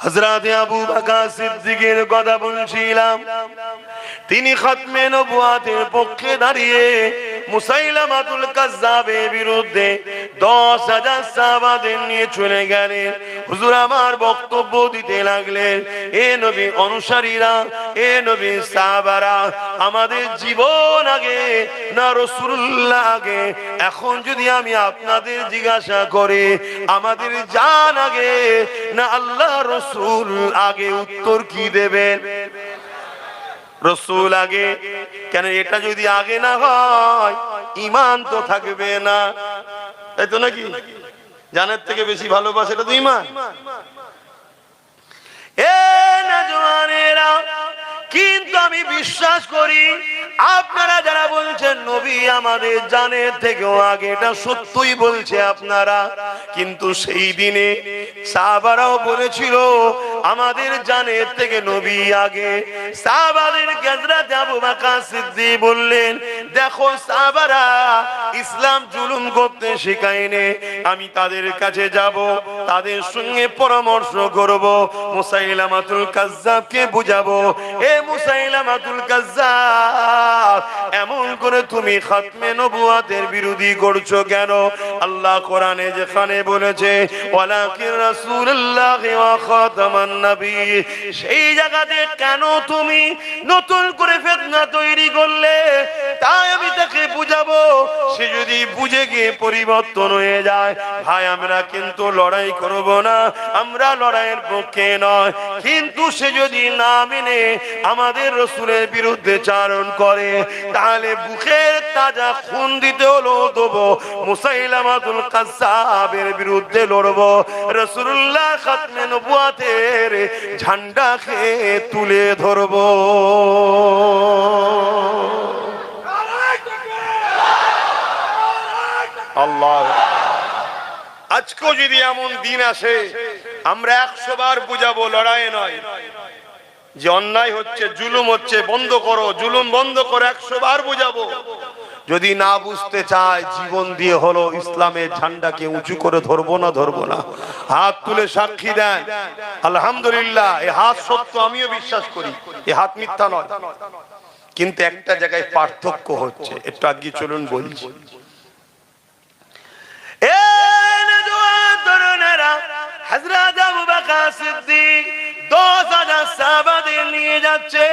হযরত আবু বকর সিদ্দিকের কথা বলছিলাম। তিনি খতমে নবুয়াতের পক্ষে দাঁড়িয়ে মুসাইলামাতুল কাজ্জাবের বিরুদ্ধে 10,000 সাহাবাদের নিয়ে চলে গেলেন। হুজুর আমার বক্তব্য দিতে লাগলেন, এ নবী অনুসারীরা, এ নবী সাহাবারা, আমাদের জীবন আগে না রাসূলুল্লাহ আগে? এখন যদি আমি আপনাদের জিজ্ঞাসা করি আমাদের জান আগে না আল্লাহ রাসূল আগে, উত্তর কি দেবেন? রাসূল আগে। কেন? এটা যদি আগে না হয় ঈমান তো থাকবে না, তাই তো নাকি? জানের থেকে বেশি ভালোবাসা, এটা তো ঈমান। এ নওজওয়ানেরা, কিন্তু আমি বিশ্বাস করি আপনারা যারা বলছেন নবী আমাদের জানের থেকেও আগে, এটা সত্যই বলছে আপনারা। কিন্তু সেই দিনে সাহাবারাও বলেছিল আমাদের জানের থেকে নবী আগে। সাহাবাদের হযরত আবু বকর সিদ্দিক বললেন, দেখো সাহাবারা ইসলাম জুলুম করতে শেখায়নি, আমি তাদের কাছে যাব, তাদের সঙ্গে পরামর্শ করব, মুসাইলামাতুল কাজ্জাবকে বুঝাবো, এ মুসাইলামাতুল কাজ্জাব এমন করে তুমি খতমে নবুয়াতের বিরোধী করছো কেন? আল্লাহ কোরআনে যেখানে বলেছে ওয়ালাকিন রাসূলুল্লাহ ওয়া খাতামান নবী, সেই জায়গাতে কেন তুমি নতুন করে ফিতনা তৈরি করলে? তাই আমি তাকে বুঝাবো, সে যদি বুঝে গিয়ে পরিবর্তন হয়ে যায়, ভাই আমরা কিন্তু লড়াই করব না, আমরা লড়াইয়ের পক্ষে নয়। কিন্তু সে যদি না মেনে আমাদের রাসূলের বিরুদ্ধে চারণ করে, তাহলে বুকের তাজা খুন দিতে হলো দেবো, মুসাইলামাতুল কাজ্জাবের বিরুদ্ধে লড়বো, রাসূলুল্লাহ খতমে নবুয়াতের ঝান্ডাকে তুলে ধরবো। আল্লাহ, আজকেও যদি এমন দিন আসে আমরা 100 বার বুঝাবো, লড়াই নয়, যে অন্যায় হচ্ছে, জুলুম হচ্ছে, বন্ধ করো, জুলুম বন্ধ করো, 100 বার বুঝাবো। যদি না বুঝতে চায় জীবন দিয়ে হলো ইসলামের ঝান্ডাকে উঁচু করে ধরবো না, ধরবো না। হাত তুলে সাক্ষী দেন আলহামদুলিল্লাহ, এই হাত সত্য, আমিও বিশ্বাস করি, এই হাত মিথ্যা নয়। কিন্তু একটা জায়গায় পার্থক্য হচ্ছে, একটু আগে চলুন বলছি। হযরত আবু বকর সিদ্দিক 10,000 সাহাবাদের নিয়ে যাচ্ছে।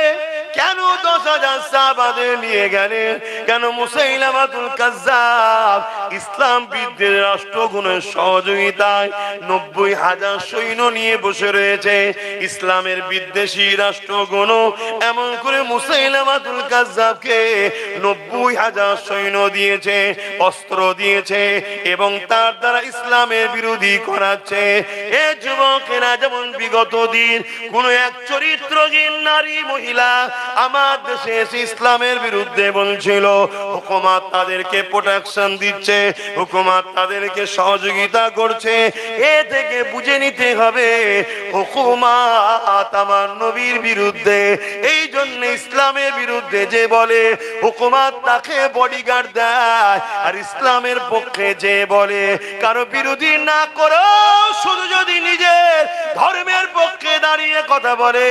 কেন 10,000 সাহাবাদের নিয়ে গেলেন? কেন? মুসাইলামাতুল কাজ্জাব ইসলাম বিদ্বেষ রাষ্ট্রগুণের সহযোগিতায় 90,000 সৈন্য নিয়ে বসে রয়েছে। ইসলামের বিদ্বেষী রাষ্ট্রগুণ এমন করে মুসাইলামাতুল কাজ্জাবকে 90,000 সৈন্য দিয়েছে, অস্ত্র দিয়েছে, এবং তার দ্বারা ইসলামের বিরোধী করাচ্ছে। এ যুবকেরা, যেমন বিগত দিন কোন এক চরিত্রহীন নারী মহিলা আমার দেশে এসে ইসলামের বিরুদ্ধে বলছিল, হুকুমত তাদেরকে প্রোটেকশন দিচ্ছে, হুকুমত তাদেরকে সহযোগিতা করছে, এ থেকে বুঝে নিতে হবে হুকুমত আমার নবীর বিরুদ্ধে। এই জন্য ইসলামের বিরুদ্ধে যে বলে হুকুমত তাকে বডিগার্ড দেয়, আর ইসলামের পক্ষে যে বলে কারো বিরোধী না করো, শুধু যদি নিজের ধর্মের পক্ষে দাঁড়িয়ে কথা বলে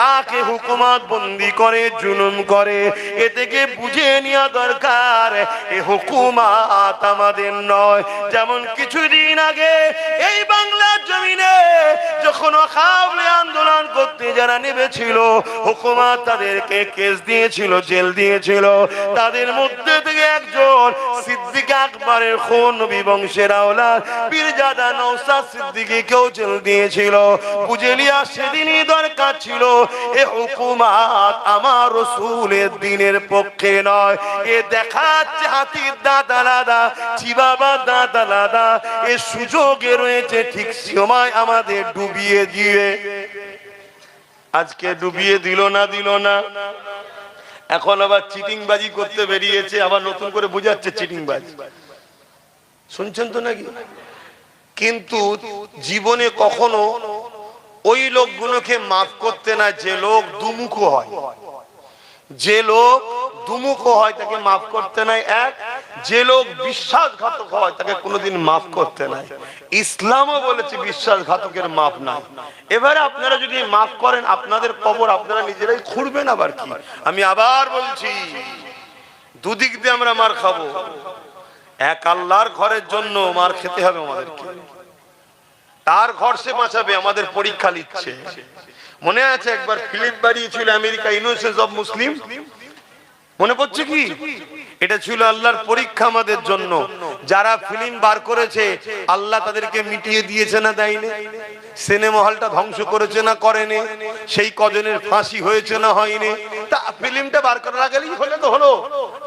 তাকে হুকুমত বন্দী করে, জুলুম করে। এ থেকে বুঝে নেওয়া দরকার এ হুকুমত আমাদের নয়। যেমন কিছুদিন আগে এই বাংলার জমিনে যখন ওয়াকফ আন্দোলন করতে যারা নেমেছিল, হুকুমত তাদেরকে কেস দিয়েছিল, জেল দিয়েছিল। তাদের মধ্যে থেকে একজন সিদ্দিক আকবরের খুন, নবী বংশের আওলাদ পীরজাদা নওশাদ সিদ্দিকীকেও জেল দিয়েছিল। বুঝে লিয়া সেদিনই দরকার ছিল এ হুকুমত আমার রাসূলের দ্বীনের পক্ষে নয়। এ দেখাচ্ছে হাতির দাঁত আলাদা, চিবাবার দাঁত আলাদা। এ সুযোগে রয়েছে ঠিক সময় আমাদের ডুবিয়ে দিয়ে। আজকে ডুবিয়ে দিল না, দিল না, এখন আবার চিটিংবাজি করতে বেরিয়েছে, আবার নতুন করে বুঝাচ্ছে চিটিংবাজি। শুনছেন তো নাকি? কিন্তু জীবনে কখনো ওই লোকগুলোকে মাফ করতে না যে লোক দুমুখ হয়, যে লোক দুমুখ হয় তাকে মাফ করতে নাই। এক, যে লোক বিশ্বাসঘাতক হয় তাকে কোনোদিন মাফ করতে নাই। ইসলামও বলেছে বিশ্বাসঘাতকের মাফ নাই। এবারে আপনারা যদি মাফ করেন আপনাদের কবর আপনারা নিজেরাই খুঁড়বেন। আবার কি, আমি আবার বলছি, দুদিক দিয়ে আমরা মার খাবো। এক আল্লাহর ঘরের জন্য মার খেতে হবে আমাদেরকে, তার ঘর সে বাঁচাবে, আমাদের পরীক্ষা নিচ্ছে। মনে আছে একবার ফিল্ম বাড়িয়েছিল আমেরিকা, ইনোসেন্স অফ মুসলিম, মনে পড়ছে কি? এটা ছিল আল্লাহর পরীক্ষা আমাদের জন্য। যারা ফিল্ম বার করেছে আল্লাহ তাদেরকে মিটিয়ে দিয়েছে না দেয়নি? সিনেমা হলটা ধ্বংস করেছে না করেনি? সেই কজনের ফাঁসি হয়েছে না হয়নি? তা ফিল্মটা বার করার আগেই হলে তো হলো,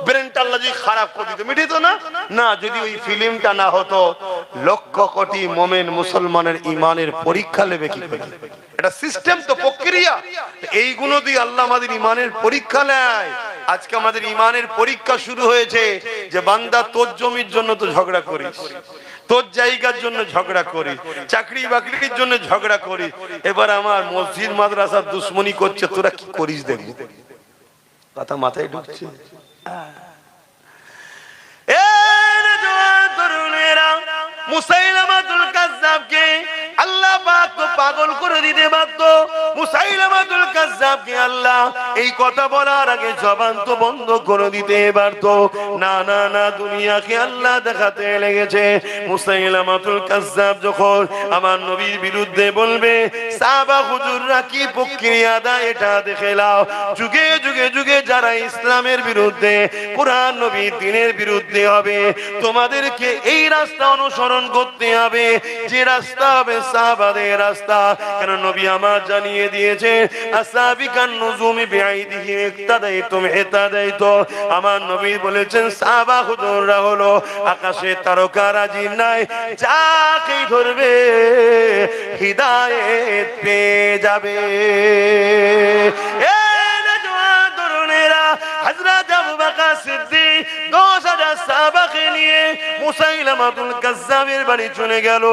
ব্রেনটা আল্লাহ যদি খারাপ করে দিত মিটিত না? না, যদি ওই ফিল্মটা না হতো লক্ষ কোটি মোমেন মুসলমানের ইমানের পরীক্ষা নেবে কি করে? এটা সিস্টেম তো, প্রক্রিয়া। এইগুলো দিয়ে আল্লাহ আমাদের ইমানের পরীক্ষা নেয়। আজকে আমাদের ইমানের পরীক্ষা শুরু হয়েছে যে বান্দা তোর জমির জন্য তো ঝগড়া করিস, তোর জায়গার জন্য ঝগড়া করিস, চাকরি বাকরির জন্য ঝগড়া করিস, এবার আমার মসজিদ মাদ্রাসার দুশ্মনী করছে, তোরা কি করিস দেখবি। কথা মাথায় ঢুকছে? মুসাইলামাতুল কাজ্জাবকে আল্লাহ পাক তো পাগল করে দিতে পারত। মুসাইলামাতুল কাজ্জাবকে আল্লাহ এই কথা বলার আগে জবান তো বন্ধ করে দিতে পারত। না না না, দুনিয়াকে আল্লাহ দেখাতে লেগেছে। মুসাইলামাতুল কাজ্জাব যখন আমার নবীর বিরুদ্ধে বলবে, সাহাবা হুজুররা কি প্রক্রিয়া দেয় এটা দেখে নাও। যুগে যুগে যুগে যারা ইসলামের বিরুদ্ধে, কুরআন নবীর দ্বীনের বিরুদ্ধে হবে, তোমাদেরকে এই রাস্তা অনুসরণ করতে হবে যে রাস্তা হবে সাহাবাদের রাস্তা। কেন নবী আমার জানিয়ে দিয়েছে, আসাবিকান নুজুমি বিআইদিহি ইক্তাদাইতুম হিতাদাইতু। আমার নবী বলেছেন সাহাবা হুজুররা হলো আকাশে তারকারাজি নাই, যাকে ধরবে হিদায়াত পেয়ে যাবে। হযরত আবু বকর সিদ্দিক 10,000 সাহাবাকে নিয়ে মুসাইলামাতুল কাজ্জাবের বাড়ি চলে গেল।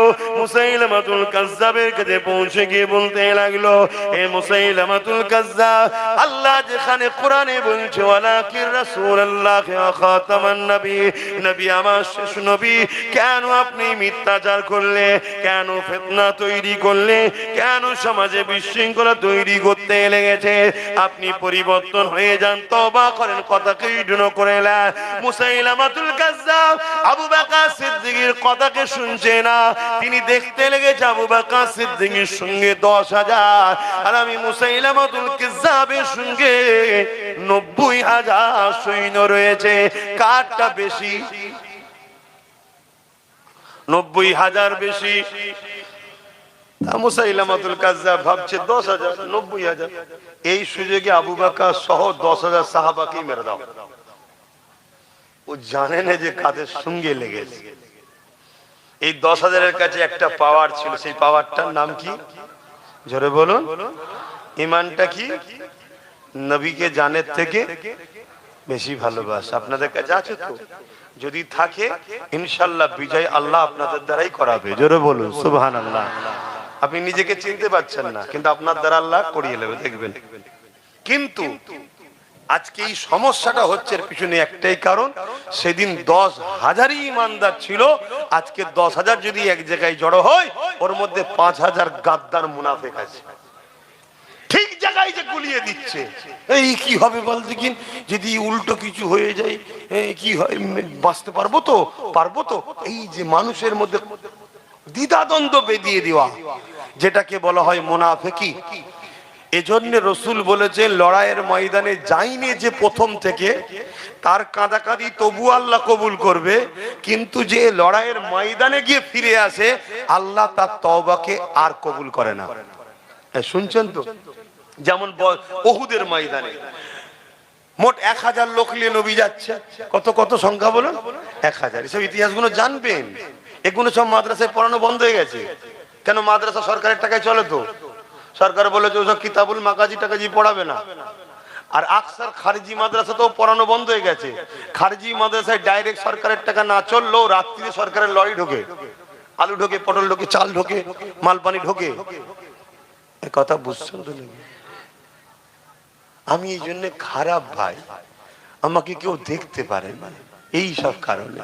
মুসাইলামাতুল কাজ্জাবের কাছে পৌঁছে গিয়ে বলতে লাগলো, হে মুসাইলামাতুল কাজ্জাব, আল্লাহ যেখানে কোরআনে বলছে ওয়ালাকির রাসূলুল্লাহ ওয়া খাতামান নবী, নবী আমার শেষ নবী, কেন আপনি মিথ্যাচার করলে? কেন ফিতনা তৈরি করলে? কেন সমাজে বিশৃঙ্খলা তৈরি করতে লেগেছে? আপনি পরিবর্তন হয়ে যান, তওবা করেন, কথাকে ইগনোর করে না। মুসাইলামাতুল কাজ্জাব আবু বকর সিদ্দিকের কথাকে শুনছে না। তিনি দেখতে লেগেছে আবু বকর সিদ্দিকের সঙ্গে 10,000 আর আমি মুসাইলামাতুল কাজ্জাবের সঙ্গে 90,000 সৈন্য রয়েছে। কারটা বেশি? 90,000 বেশি। মুসাইলামাতুল কাজ্জাব ভাবছে 10,000 90,000, এই সুযোগে আবু বকর সহ 10,000 সাহাবাকে মেরে দাও। ও জানে না যে কাদের সঙ্গে লেগেছে। এই 10,000-এর কাছে একটা পাওয়ার ছিল, সেই পাওয়ারটার নাম কি? জোরে বলুন। ঈমানটা কি? নবীকে জানের থেকে বেশি ভালোবাসা। আপনাদের কাছে আছে তো? যদি থাকে ইনশাআল্লাহ বিজয় আল্লাহ আপনাদের দ্বারাই করাবে। জোরে বলুন সুবহানাল্লাহ। আপনি নিজেকে চিনতে পারছেন না, কিন্তু আপনার দ্বারা আল্লাহ করিয়ে নেবে, দেখবেন। কিন্তু আজকে এই সমস্যাটা হচ্ছে এর পিছনে একটাই কারণ, সেদিন 10,000 ইমানদার ছিল, আজকে 10,000 যদি এক জায়গায় জড়ো হয় ওর মধ্যে 5,000 গাদ্দার মুনাফিক আছে। ঠিক জায়গায় যে গুলিয়ে দিচ্ছে, এই কি হবে বল দেখিন, যদি উল্টো কিছু হয়ে যায় কি হয়, বাঁচতে পারবো তো? পারবো তো? এই যে মানুষের মধ্যে দ্বিধাদ্বন্দ্ব বেঁধিয়ে দেওয়া, যেটাকে বলা হয় মুনাফিকি। এজন্য রসুল বলেছেন লড়াইয়ের ময়দানে যায়নি যে প্রথম থেকে, তার কাঁদাকাঁদি তবু আল্লাহ কবুল করবে, কিন্তু যে লড়াইয়ের ময়দানে গিয়ে ফিরে আসে আল্লাহ তার তওবাকে আর কবুল করে না। শুনছেন তো? যেমন উহুদের ময়দানে মোট 1,000 লোক নিয়ে নবী যাচ্ছে। কত কত সংখ্যা বলুন? 1,000। এসব ইতিহাসগুলো জানবেন। এগুলো সব মাদ্রাসায় পড়ানো বন্ধ হয়ে গেছে। কেন? মাদ্রাসা সরকারের টাকায় চলে তো। সরকার বলেছে ওসব কিতাবুল মাগাজি টাকাজি পড়াবে না। আর আকসার খারিজি মাদ্রাসা তো পড়ানো বন্ধ হয়ে গেছে। খারিজি মাদ্রাসায় ডাইরেক্ট সরকারের টাকা না চললেও রাত্রিতে সরকারের লরি ঢোকে, আলু ঢোকে, পটল ঢোকে, চাল ঢোকে, মালপানি ঢোকে। এ কথা বুঝছেন তো? আমি এই জন্য খারাপ ভাই, আমাকে কেউ দেখতে পারে না, এই সব কারণে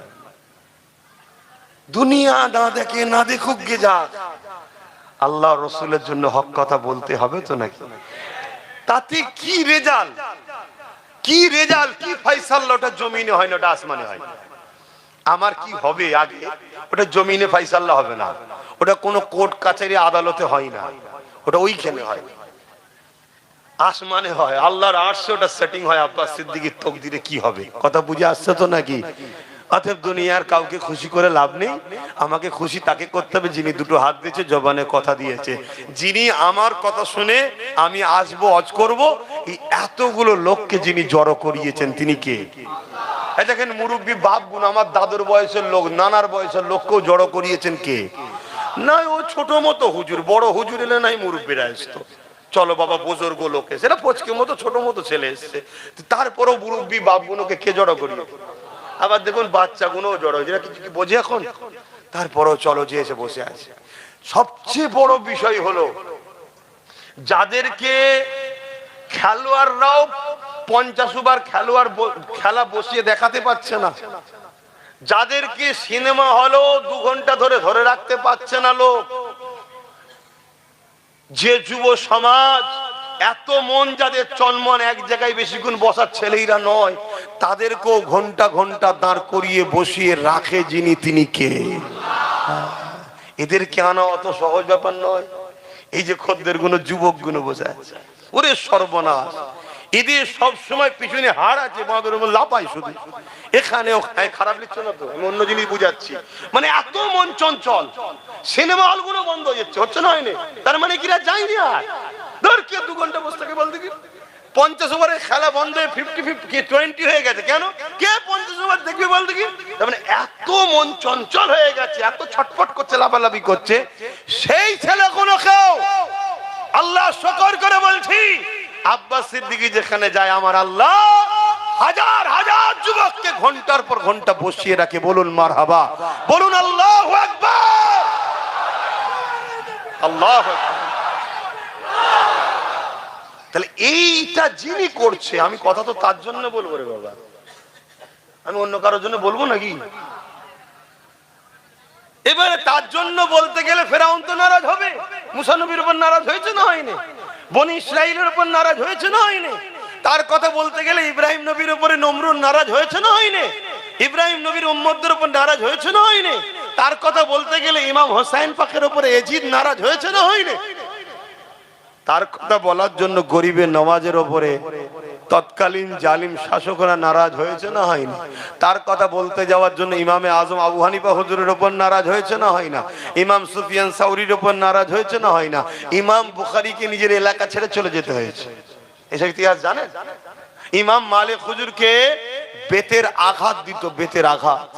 দুনিয়া না দেখে না দেখুক গে যাক, আল্লাহ রসুলের জন্য হক কথা বলতে হবে তো নাকি? তাতে কি রেজাল্ট, কি রেজাল্ট, কি ফাইসাল্লা? ওটা জমিনে হয় না, ওটা আসমানে হয়। আমার কি হবে আগে, ওটা জমিনে ফাইসাল্লা হবে না, ওটা কোনো কোর্ট কাছারি আদালতে হয় না, ওটা ওইখানে হয়, আসমানে হয়। আল্লাহর আরশে ওটা সেটিং হয়। আব্বাস সিদ্দিকীর তকদিরে কি হবে, কথা বুঝে আসছে তো নাকি? অতএব দুনিয়ার কাউকে খুশি করে লাভ নেই, আমাকে খুশি তাকে করতে হবে যিনি দুটো হাত দিয়েছে, জবানে কথা দিয়েছে, যিনি আমার কথা শুনে আমি আসবো, হজ করব। এই এতগুলো লোককে যিনি জড়ো করিয়েছেন তিনি কে? এই দেখেন মুরব্বী বাপ গুণ, আমার দাদুর বয়সের লোক, নানার বয়সের লোককেও জড়ো করিয়েছেন কে? না ও ছোট মতো হুজুর, বড় হুজুর এলে নাই মুরব্বীরা আসতো, চলো বাবা বুজুর্গ লোক এসে, সেটা পচকে মতো ছোট মতো ছেলে এসছে, তারপরও মুরব্বী বাপ গুলোকে কে জড়ো করিয়ে? আবার দেখুন বাচ্চা গুলো জড়ো হয়েছে, কিছু কি বোঝে এখন? তারপরও চলো যে এসে বসে আছে। সবচেয়ে বড় বিষয় হলো যাদেরকে খেলোয়াড়রাও 50 ওভার খেলোয়াড় খেলা বসিয়ে দেখাতে পারছে না, যাদেরকে সিনেমা হলও 2 ঘন্টা ধরে ধরে রাখতে পারছে না লোক, যে যুব সমাজ এত মন যাদের চনমন এক জায়গায় বেশিক্ষণ বসার ছেলেরা নয়, তাদেরকেও ঘন্টা ঘন্টা দাঁড় করিয়ে বসিয়ে রাখে যিনি, তিনি কে? এদেরকে আনা অত সহজ ব্যাপার নয়। এই যে খদ্দের গুলো, যুবক গুলো বসে আছে, ওরে সর্বনাশ, এদের সব সময় পিছনে হাড় আছে, বাঁদরের মধ্যে লাপাই শুধু এখানে ওখানে। খারাপ লিখছো না তো, আমি অন্য জিনিস বুঝাচ্ছি। মানে এত মন চঞ্চল, সিনেমা হল গুলো বন্ধ হয়ে যাচ্ছে, হচ্ছে না হয়নি? তার মানে কিরা যায়নি আর ধর কে 2 ঘন্টা বসে থাকে বলতে কি? 50 ওভারের খেলা বন্ধ হয়ে 50-20 হয়ে গেছে, কেন? কে 50 ওভার দেখবে বলতে কি? তার মানে এত মন চঞ্চল হয়ে গেছে, এত ছটফট করছে, লাফালাফি করছে। সেই ছেলেগুলোকেও আল্লাহ শুকর করে বলছি, আব্বাস সিদ্দিকী যেখানে যায় আমার আল্লাহ হাজার হাজার যুবককে ঘন্টার পর ঘন্টা বসিয়ে রাখে। বলুন মারহাবা, বলুন আল্লাহু আকবার, আল্লাহু আকবার। তাহলে এইটা যিনি করছে, আমি কথা তো তার জন্য বলবো রে বাবা, আমি অন্য কারোর জন্য বলবো নাকি? এবারে তার জন্য বলতে গেলে ফেরাউন তো নারাজ হবে, মুসা নবীর উপর নারাজ হয়েছে না হয়নি? বনি ইসরাইলের উপর নারাজ হয়েছে না হয়নি? তার কথা বলতে গেলে ইব্রাহিম নবীর উপরে নমরুদ নারাজ হয়েছে না হয়নি? ইব্রাহিম নবীর উম্মতদের উপর নারাজ হয়েছে না হয়নি? তার কথা বলতে গেলে ইমাম হোসেন পাকের উপরে এজিদ নারাজ হয়েছে না হয়নি? তার কথা বলার জন্য গরিবের নওয়াজের উপরে তৎকালীন জালিম শাসকরা নারাজ হয়েছে না হয়নি? তার কথা বলতে যাওয়ার জন্য ইমামে আজম আবু হানিফা হুজুরের উপর নারাজ হয়েছে না হয় না? ইমাম সুফিয়ান সাউরির উপর নারাজ হয়েছে না হয় না? ইমাম বুখারীকে নিজের এলাকা ছেড়ে চলে যেতে হয়েছে, এসব ইতিহাস জানেন? ইমাম মালিক হুজুরকে বেতের আঘাত দিত, বেতের আঘাত,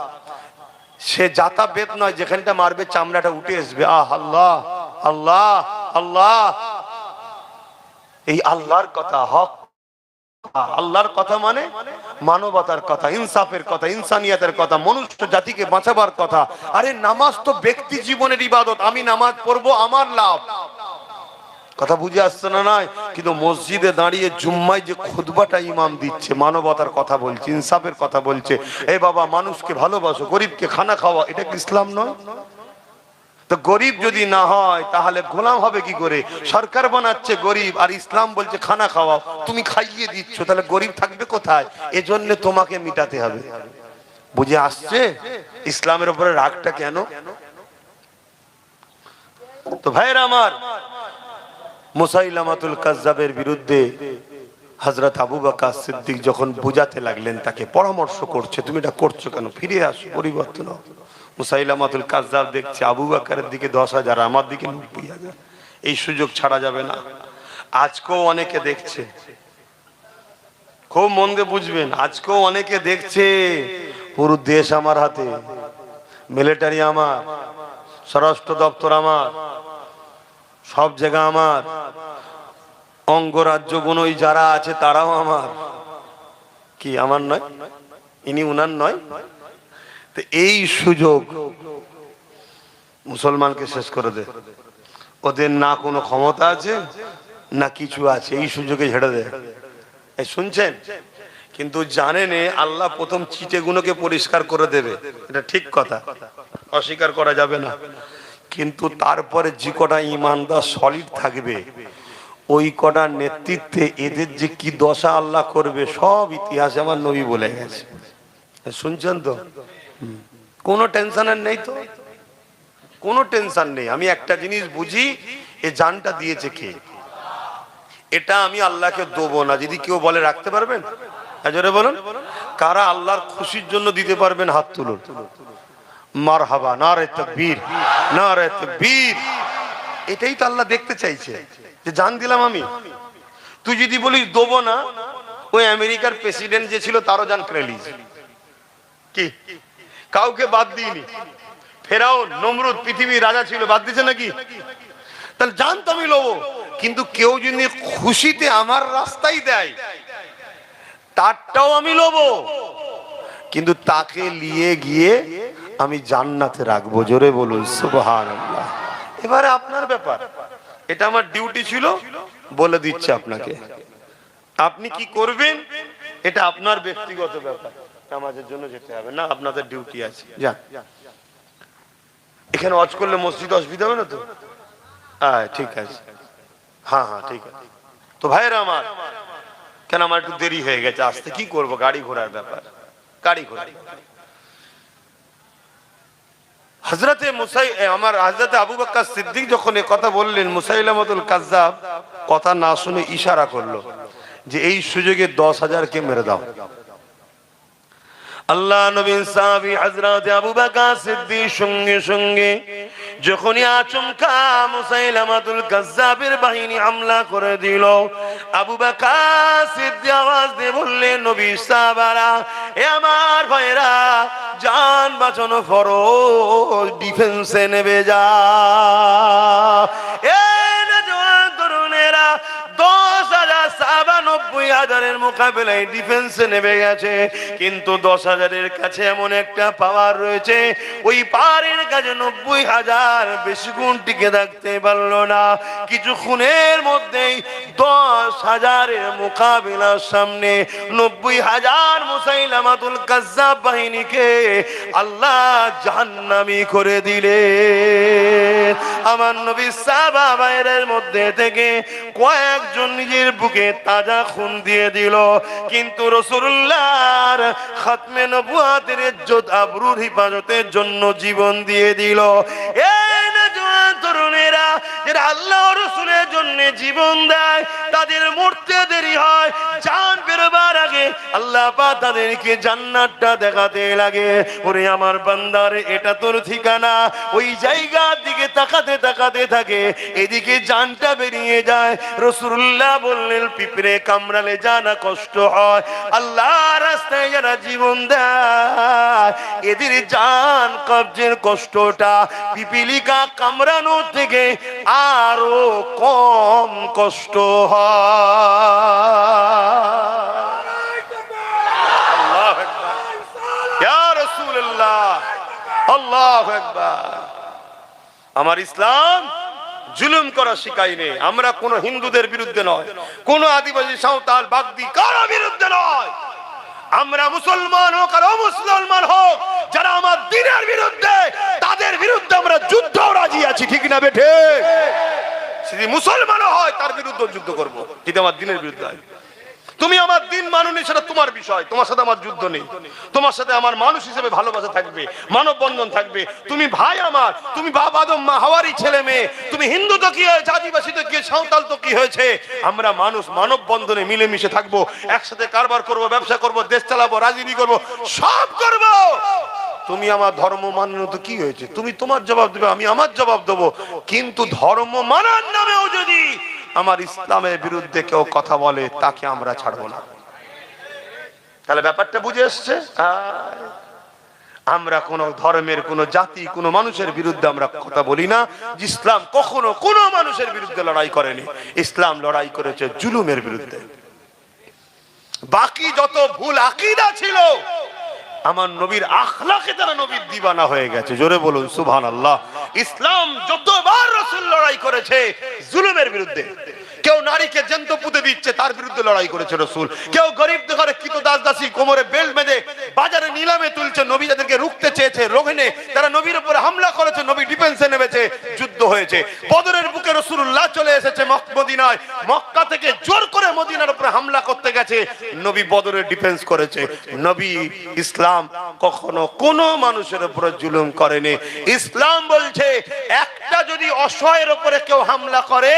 সে জাতা বেত নয়, যেখানটা মারবে চামড়াটা উঠে আসবে। আহ আল্লাহ আল্লাহ আল্লাহ, এই আল্লাহর কথা, হক আল্লাহর কথা মানে মানবতার কথা, ইনসাফের কথা, ইনসানিয়াতের কথা, মনুষ্য জাতিকে বাঁচাবার কথা। আরে নামাজ তো ব্যক্তি জীবনের ইবাদত, আমি নামাজ পড়বো আমার লাভ, কথা বুঝে আসছে না? নয় কিন্তু মসজিদে দাঁড়িয়ে জুম্মায় যে খুতবাটা ইমাম দিচ্ছে, মানবতার কথা বলছে, ইনসাফের কথা বলছে, এ বাবা মানুষকে ভালোবাসো, গরিবকে খানা খাওয়া, এটা কি ইসলাম নয়? তো গরিব যদি না হয় তাহলে গোলাম হবে কি করে? সরকার বানাচ্ছে গরিব আর ইসলাম বলছে খানা খাওয়াও, তুমি খাইয়ে দিচ্ছ, তাহলে গরিব থাকবে কোথায়? এজন্য তোমাকে মিটাতে হবে। বুঝে আসছে ইসলামের উপরে রাগটা কেন? তো ভাইরা আমার, মুসাইলামাতুল কাজ্জাবের বিরুদ্ধে হযরত আবু বকর সিদ্দিক যখন বুঝাতে লাগলেন, তাকে পরামর্শ করছে, তুমি এটা করছো কেন, ফিরে আসো, পরিবর্তন হও। মুসাইলামাতুল কাজ্জাব দেখছে আবু বকরের দিকে 10,000, আমার দিকে 90,000, এই সুযোগ ছাড়া যাবে না। আজকেও অনেকে দেখছে, খুব মন দিয়ে বুঝবেন, আজকেও অনেকে দেখছে। পুরো দেশ আমার হাতে, মিলিটারি আমার, স্বরাষ্ট্র দপ্তর আমার, সব জায়গা আমার, অঙ্গরাজ্যগুলো যারা আছে তারাও আমার। কি আমার নয়? ইনি উনার নয়? তো এই সুযোগ মুসলমানকে শেষ করে দে। ওদের না কোনো ক্ষমতা আছে না কিছু আছে, এই সুযোগে ঝেড়ে দেয়। এই শুনছেন কিন্তু জানেন আল্লাহ প্রথম চিটেগুলোকে পরিষ্কার করে দেবে, এটা ঠিক কথা, অস্বীকার করা যাবে না। কিন্তু তারপরে যে কটা ইমানদার সলিড থাকবে ওই কটার নেতৃত্বে এদের যে কি দশা আল্লাহ করবে সব ইতিহাসে আমার নবী বলে গেছে। শুনছেন তো? কোনো টেনশনের নেই তো, কোনো টেনশন নেই। আমি একটা জিনিস বুঝি, এ জানটা দিয়েছে কে, এটা আমি আল্লাহকে দেবো না। যদি কেউ বলে রাখতে পারবেন, জোরে বলুন, কারা আল্লাহর খুশির জন্য দিতে পারবেন? হাত তুলুন। মারহাবা, নারে তাকবীর, নারে তাকবীর। এটাই তো আল্লাহ দেখতে চাইছে, যে জান দিলাম আমি। তুই যদি বলিস দেবো না, ওই আমেরিকার প্রেসিডেন্ট যে ছিল তারও জান কেড়ে নিয়েছে। কি কাউকে বাদ দিইনি? ফেরাউন, নমরুদ, পৃথিবীর রাজা ছিল, বাদ দিছে নাকি? তাহলে জান তো আমি লবো। কিন্তু কেউ যদি খুশিতে আমার রাস্তায় দেয় তারটাও আমি লবো, কিন্তু তাকে নিয়ে গিয়ে আমি জান্নাতে রাখবো। জোরে বলুন সুবহানাল্লাহ। এবারে আপনার ব্যাপার, এটা আমার ডিউটি ছিল, বলে দিচ্ছে আপনাকে। আপনি কি করবেন এটা আপনার ব্যক্তিগত ব্যাপার। আমাদের জন্য যেতে হবে না, আপনাদের ডিউটি আছে। যান। এখানে ওয়াজ করলে মসজিদ অসুবিধা হবে না তো? ঠিক আছে, হ্যাঁ হ্যাঁ ঠিক আছে। তো ভাইরা আমার, কেন আমার একটু দেরি হয়ে গেছে আসতে, কি করব, গাড়ি ঘোড়ার ব্যাপার, গাড়ি ঘোড়া। হযরতে আমার হযরতে আবু বকর সিদ্দিক যখন এই কথা বললেন, মুসাইলামাতুল কাজ্জাব কথা না শুনে ইশারা করলো যে এই সুযোগে 10,000 কে মেরে দাও। আল্লাহ নবীর সাহাবী হযরত আবু বকর সিদ্দিক সঙ্গে সঙ্গে যখনই আচমকা মুসাইলামাতুল কাজ্জাবের বাহিনী হামলা করে দিল, আবু বকর সিদ্দিক আওয়াজ দিয়ে বললেন, নবী সাহাবারা, এ আমার ভাইরা, জান বাঁচানো ফরজ, ডিফেন্সে নেমে যা। এ নওজোয়ান তরুণেরা, 10,000 সাহাবা 90,000-এর মোকাবেলায় ডিফেন্সে নেমে গেছে। কিন্তু 10,000-এর কাছে এমন একটা পাওয়ার রয়েছে, ওই পাওয়ারের কাছে 90,000 বেশি গুণ টিকে থাকতে পারলো না। কিছুক্ষণের মধ্যেই 10,000-এর মোকাবিলার সামনে 90,000 মুসাইলামাতুল কাজ্জাব বাহিনীকে আল্লাহ জাহান্নামী করে দিলেন। আমার নবী সাহাবা ভাইদের মধ্যে থেকে কয়েকজন নিজের বুকে তাজা খুন দিয়ে দিল, কিন্তু রাসূলুল্লাহর খাতমে নবুয়তের ইজ্জত আবরুর হিফাজতের জন্য জীবন দিয়ে দিল। এই নওজোয়ান তরুণেরা যারা আল্লাহ ও রাসূলের জন্য জীবন দেয়, তাদের মরতে দেরি হয়, জান বেরোবার আগে আল্লাহ পাক তাদেরকে জান্নাতটা দেখাতে লাগে। ওরে আমার বান্দার, এটা তোর ঠিকানা। ওই জায়গার দিকে তাকাতে তাকাতে থাকে, এদিকে জানটা বেরিয়ে যায়। রাসূলুল্লাহ বললেন, পিঁপড়ে কামড়ালে জানা কষ্ট হয়, আল্লাহ রাস্তায় যারা জীবন দেয় এদের জান কবজের কষ্টটা পিপিলিকা কামড়ানো থেকে আরো কম কষ্ট হয়। আল্লাহু আকবার, ইয়া রাসূলুল্লাহ, আল্লাহু আকবার। আমার ইসলাম জুলুম করা শিখায়নি। আমরা কোন হিন্দুদের বিরুদ্ধে নয়, কোন আদিবাসী, সাঁওতাল, বাগদি কারো বিরুদ্ধে নয়। আমরা মুসলমান হোক আর অমুসলমান হোক, যারা আমার দ্বীনের বিরুদ্ধে, তাদের বিরুদ্ধে আমরা যুদ্ধও রাজি আছি, ঠিক না বেঠে? যদি মুসলমানও হয় তার বিরুদ্ধে যুদ্ধ করব, যদি আমার দ্বীনের বিরুদ্ধে হয়। তুমি আমার দিন মানুনি, সেটা তোমার বিষয়, তোমার সাথে আমার যুদ্ধ নেই। তোমার সাথে আমার মানুষ হিসেবে ভালোবাসা থাকবে, মানব বন্ধন থাকবে। তুমি ভাই আমার, তুমি বাপ আদম মা হাওয়ারই ছেলে মেয়ে। তুমি হিন্দু তো কি হয়েছে, আদিবাসী তো কি, সাঁওতাল তো কি হয়েছে, আমরা মানুষ, মানব বন্ধনে মিলেমিশে থাকবো, একসাথে কারবার করব, ব্যবসা করব, দেশ চালাবো, রাজনীতি করব, সব করব। তুমি আমার ধর্ম মানো তো কি হয়েছে, তুমি তোমার জবাব দেবে, আমি আমার জবাব দেবো। কিন্তু ধর্ম মানার নামেও যদি আমার ইসলামের বিরুদ্ধে কেউ কথা বলে, তাকে আমরা ছাড়বো না। তাহলে ব্যাপারটা বুঝে এসছে? আমরা কোন ধর্মের, কোন জাতি, কোন মানুষের বিরুদ্ধে আমরা কথা বলি না। ইসলাম কখনো কোন মানুষের বিরুদ্ধে লড়াই করেনি, ইসলাম লড়াই করেছে জুলুমের বিরুদ্ধে। বাকি যত ভুল আকীদা ছিল, আমার নবীর আখলাকে তারা নবীর দিবানা হয়ে গেছে। জোরে বলুন সুবহানাল্লাহ। ইসলাম যতবার রাসূল লড়াই করেছে জুলুমের বিরুদ্ধে, কেউ নারীকে জ্যান্ত পুঁতে দিচ্ছে, তার বিরুদ্ধে লড়াই করেছে রাসূল। কেউ গরিব ঘরে কৃত দাস দাসী কোমরে বেল্ট বেঁধে বাজারে নিলামে তুলছে, নবী যাদেরকে রুখতে চেয়েছে রোহেনে তারা নবীর উপরে হামলা করেছে, নবী ডিফেন্সে নেমেছে, যুদ্ধ হয়েছে। বদরের বুকে রাসূলুল্লাহ চলে এসেছে মদিনায়, মক্কা থেকে জোর করে মদিনার উপরে হামলা করতে গেছে, নবী বদরের ডিফেন্স করেছে। নবী ইসলাম কখনো কোনো মানুষের উপরে জুলুম করেনি। ইসলাম বলছে একটা যদি অসহায়ের উপরে কেউ হামলা করে,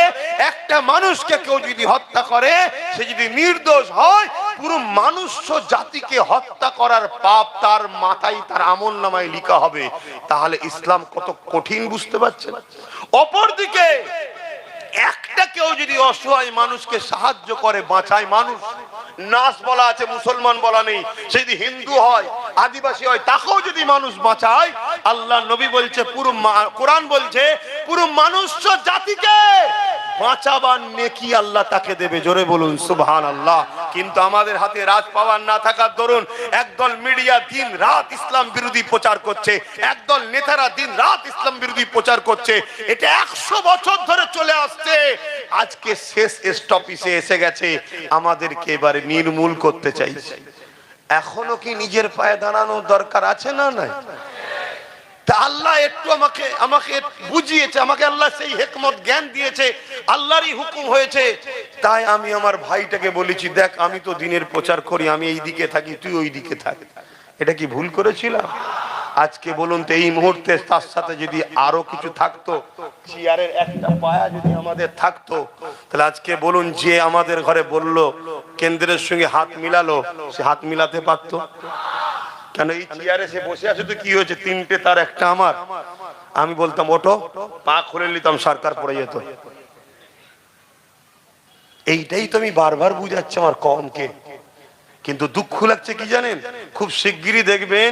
একটা মানুষকে কেউ যদি হত্যা করে, সে যদি নির্দোষ হয়, পুরো মানুষ জাতিকে হত্যা করার পাপ তার মাথায়, তার আমলনামায় লেখা হবে। তাহলে ইসলাম কত কঠিন বুঝতে পারছেন? অপরদিকে একটা কেউ যদি অসহায় মানুষকে সাহায্য করে, বাঁচায় মানুষ, নাস বলা আছে, মুসলমান বলা নেই, সে যদি হিন্দু হয়, আদিবাসী হয়, তাকেও যদি মানুষ বাঁচায়, আল্লাহ নবী বলছে, পুরো কোরআন বলছে পুরো মানুষ জাতিকে বাঁচাবার নেকি আল্লাহ তাকে দেবে। জোরে বলুন সুবহানাল্লাহ। কিন্তু আমাদের হাতে রাজ পাওয়ার না থাকার দরুন একদল মিডিয়া দিন রাত ইসলাম বিরোধী প্রচার করছে, একদল নেতারা দিন রাত ইসলাম বিরোধী প্রচার করছে। এটা 100 বছর ধরে চলে আসছে, আজকে শেষ স্টপিসে এসে গেছে, আমাদেরকে এবারে নির্মূল করতে চাইছে। এখনো কি নিজের পায়ে দাঁড়ানোর দরকার আছে না নাই? তা আল্লাহ একটু আমাকে বুঝিয়েছে, আমাকে আল্লাহ সেই হিকমত জ্ঞান দিয়েছে, আল্লাহরই হুকুম হয়েছে। তাই আমি আমার ভাইটাকে বলেছি, দেখ আমি তো দিনের প্রচার করি, আমি এই দিকে থাকি, তুই ওই দিকে থাক। এটা কি ভুল করেছিলাম? আজকে বলুন তো, এই মুহূর্তে তার সাথে যদি আরো কিছু থাকতো, চেয়ারের একটা পায়া যদি আমাদের থাকতো, তাহলে আজকে বলুন যে আমাদের ঘরে বললো কেন্দ্রের সঙ্গে হাত মিলালো, সে হাত মিলাতে পারতো? কেন এই চেয়ারে সে বসে আছে তো কি হয়েছে, 3টে তার একটা আমার, আমি বলতাম ওঠো, পা খুলে নিতাম, সরকার পড়ে যেত। এইটাই তো আমি বারবার বুঝাচ্ছি আমার কমকে। কিন্তু দুঃখ লাগছে কি জানেন, খুব শিগগিরই দেখবেন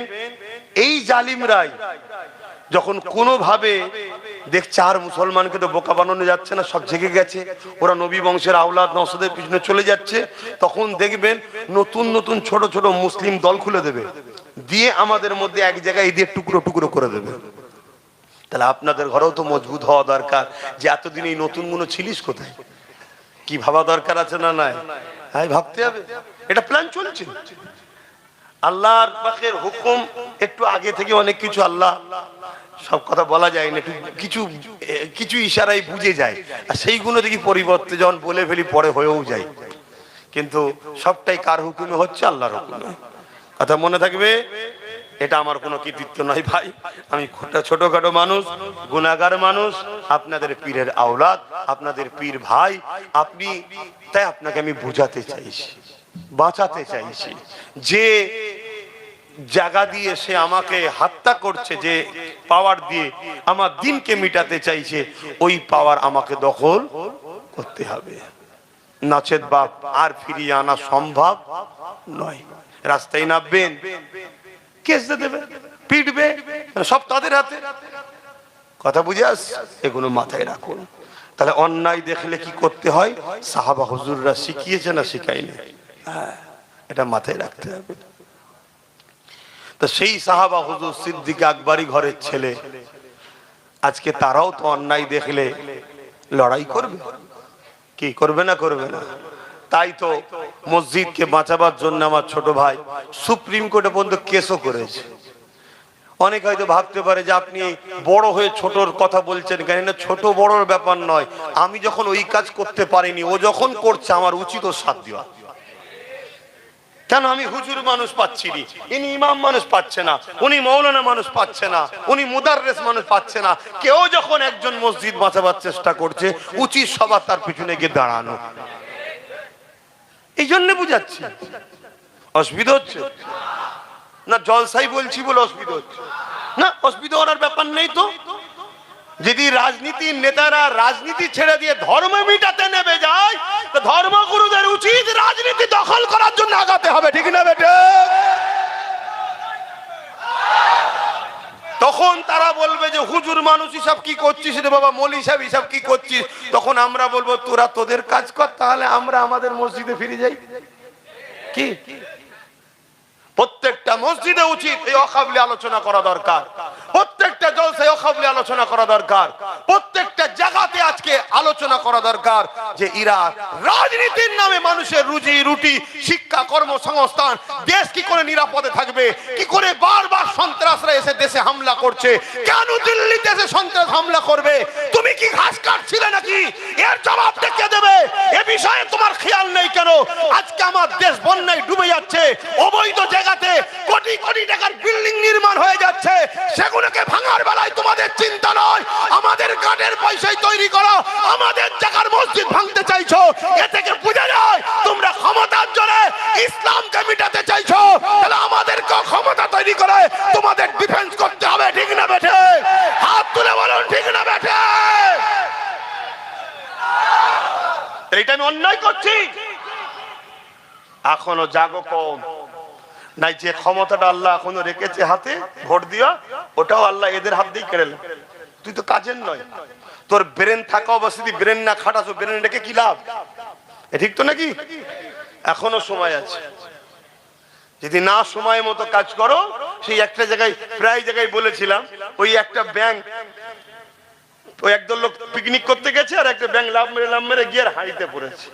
এই জালিমরাই যখন কোনোভাবে দেখছে আর মুসলমানকে তো বোকা বানানো যাচ্ছে না, সব জেগে গেছে, ওরা নবী বংশের আওলাদ নওশাদের পিছনে চলে যাচ্ছে, তখন দেখবেন নতুন নতুন ছোট ছোট মুসলিম দল খুলে দেবে, দিয়ে আমাদের মধ্যে এক জায়গায় দিয়ে টুকরো টুকরো করে দেবে। তাহলে আপনাদের ঘরেও তো মজবুত হওয়া দরকার, যে এতদিন এই নতুন গুলো ছিলিস কোথায়, কি ভাবা দরকার আছে না নাই? হ্যাঁ, ভাবতে হবে। এটা প্ল্যান চলছে, আল্লাহর পাকের হুকুম। একটু আগে থেকে অনেক কিছু, আল্লাহ সব কথা বলা যায় না, কিছু কিছু ইশারায় বুঝে যায়, আর সেইগুলো দেখি পরিবর্তে যখন বলে ফেলি পরে হয়েও যায়। কিন্তু সবটাই কার হুকুমে হচ্ছে? আল্লাহর হুকুমে। কথা মনে থাকবে, এটা আমার কোনো কৃতিত্ব নয় ভাই, আমি ছোটখাটো মানুষ, গুনাহগার মানুষ, আপনাদের পীরের আওলাদ, আপনাদের পীর ভাই আপনি। তাই আপনাকে আমি বুঝাতে চাইছি, বাঁচাতে চাইছি। যে জায়গা দিয়ে সে আমাকে হত্যা করছে, যে পাওয়ার দিয়ে আমার দিনকে মিটাতে চাইছে, ওই পাওয়ার আমাকে দখল করতে হবে, নচেত বাপ আর ফিরিয়ে আনা সম্ভব নয়। রাস্তায় নামবেন, কেস দেবে, পিটবে, সব তাদের হাতে। কথা বুঝে আস, এগুলো মাথায় রাখুন। তাহলে অন্যায় দেখলে কি করতে হয়, সাহাবা হুজুররা শিখিয়েছে না শিখায়নি? হ্যাঁ, এটা মাথায় রাখতে হবে। তো সেই সাহাবা হুজুর সিদ্দিক আকবরী ঘরের ছেলে, আজকে তারাও তো অন্যায় দেখলে লড়াই করবে, কি করবে না করবে না? তাই তো মসজিদকে বাঁচাবার জন্য আমার ছোট ভাই সুপ্রিম কোর্টে পর্যন্ত কেসও করেছে। অনেক হয়তো ভাবতে পারে যে আপনি বড় হয়ে ছোটর কথা বলছেন কেন, না ছোট বড়র ব্যাপার নয়। আমি যখন ওই কাজ করতে পারিনি, ও যখন করছে আমার উচিত ওর সাথ দেওয়া। কেন আমি হুজুর মানুষ পাচ্ছি না, ইনি ইমাম মানুষ পাচ্ছে না, উনি মৌলানা মানুষ পাচ্ছে না, উনি মুদাররিস মানুষ পাচ্ছে না, কেউ যখন একজন মসজিদ বাঁচাবার চেষ্টা করছে, উচিত সবার তার পিছনে গিয়ে দাঁড়ানো। এই জন্য বুঝাচ্ছি। অসুবিধা হচ্ছে না? জলসাই বলছি বলে অসুবিধা হচ্ছে না? অসুবিধা হওয়ার ব্যাপার নেই তো। যদি রাজনীতির নেতারা রাজনীতি ছেড়ে দিয়ে ধর্ম মিটাতে নেমে যায়, তো ধর্মগুরুদের উচিত রাজনীতি দখল করার জন্য আগাতে হবে, ঠিক না বেটে? তখন তারা বলবে যে হুজুর মানুষ হিসাব কি করছিস রে বাবা, মৌলী সাহেব হিসাব কি করছিস? তখন আমরা বলবো তোরা তোদের কাজ কর, তাহলে আমরা আমাদের মসজিদে ফিরে যাই। কি প্রত্যেকটা মসজিদে উচিত এই ওয়াকফ নিয়ে আলোচনা করা দরকার, প্রত্যেকটা জলসায় ওয়াকফ নিয়ে আলোচনা করা দরকার, প্রত্যেকটা জায়গাতে আজকে আলোচনা করা দরকার যে এরা রাজনীতির নামে মানুষের রুজি রুটি, শিক্ষা, কর্মসংস্থান, দেশ কি করে নিরাপদে থাকবে, কি করে বারবার সন্ত্রাসরা এসে দেশে হামলা করছে, কেন দিল্লিতে এসে সন্ত্রাস হামলা করবে, তুমি কি ঘাস কাটছিলে নাকি, এর জবাবটা কে দেবে? এ বিষয়ে তোমার খেয়াল নেই কেন? আজকে আমার দেশ বন্যায় ডুবে যাচ্ছে, অবৈধ জায়গাতে কোটি কোটি টাকার বিল্ডিং নির্মাণ হয়ে যাচ্ছে, সেগুলোকে ভাঙার বেলায় তোমাদের চিন্তা নয়, আমাদের কার্ডের পয়সায় তৈরি করো, আমাদের জায়গার মসজিদ ভাঙতে চাইছো। এ থেকে বোঝা যায় তোমরা ক্ষমতার জোরে ইসলামকে মিটাতে চাইছো। তাহলে আমাদেরকে ক্ষমতা তৈরি করে তোমাদের ডিফেন্স করতে হবে, ঠিক না বেঠে? হাত তুলে বলুন ঠিক না বেঠে? এইটা আমি অন্যায় করছি? এখনো জাগো কম নাই, যে ক্ষমতাটা আল্লাহ এখনো রেখেছে হাতে ভোট দিয়া, ওটাও আল্লাহ এদের হাত দিয়ে কেড়ে নেয়। তুই তো কাজের নয়, তোর ব্রেন থাকা অবস্থা ব্রেন না খাটাছো, ব্রেন রেখে কি লাভ? ঠিক তো নাকি? এখনো সময় আছে, যদি না সময় মতো কাজ করো। সেই একটা জায়গায় প্রায় জায়গায় বলেছিলাম, ওই একটা ব্যাংক, ওই একদল লোক পিকনিক করতে গেছে, আর একটা ব্যাংক লাভ মেরে গিয়ে হাঁড়িতে পড়েছে,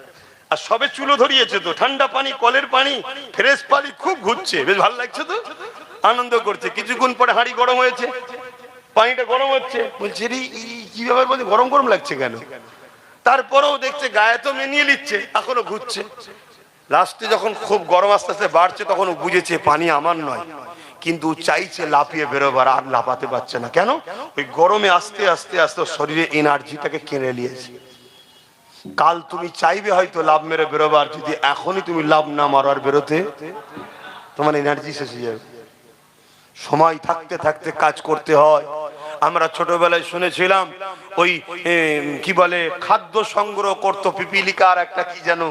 আর সবে চুলো ধরিয়েছে, তো ঠান্ডা পানি, কলের পানি, ফ্রেশ পানি, খুব ঘুরছে, বেশ ভালো লাগছে, তো আনন্দ করছে। কিছুক্ষণ পরে হাঁড়ি গরম হয়েছে, পানিটা গরম হচ্ছে, বলছে রে কি ব্যাপার, বলছে গরম গরম লাগছে কেন? তারপরেও দেখছে গায়ে তো মেনিয়ে নিচ্ছে, এখনো ঘুরছে। লাস্টে যখন খুব গরম আস্তে আস্তে বাড়ছে, তখন বুঝেছে পানি আমার নয়, কিন্তু চাইছে লাফিয়ে বেরোবার, আর লাফাতে পারছে না। কেন? ওই গরমে আস্তে আস্তে আস্তে শরীরে এনার্জিটাকে কেড়ে নিয়েছে। কাল তুমি চাইবে হয়তো লাভ মেরে বেরোবার, যদি এখনই তুমি লাভ না মারো আর বেরোতে, তোমার এনার্জি শেষ হয়ে যাবে। সময় থাকতে থাকতে কাজ করতে হয়। আমরা ছোটবেলায় শুনেছিলাম ওই কি বলে, খাদ্য সংগ্রহ করতো, পিপিলিকার একটা কি যেন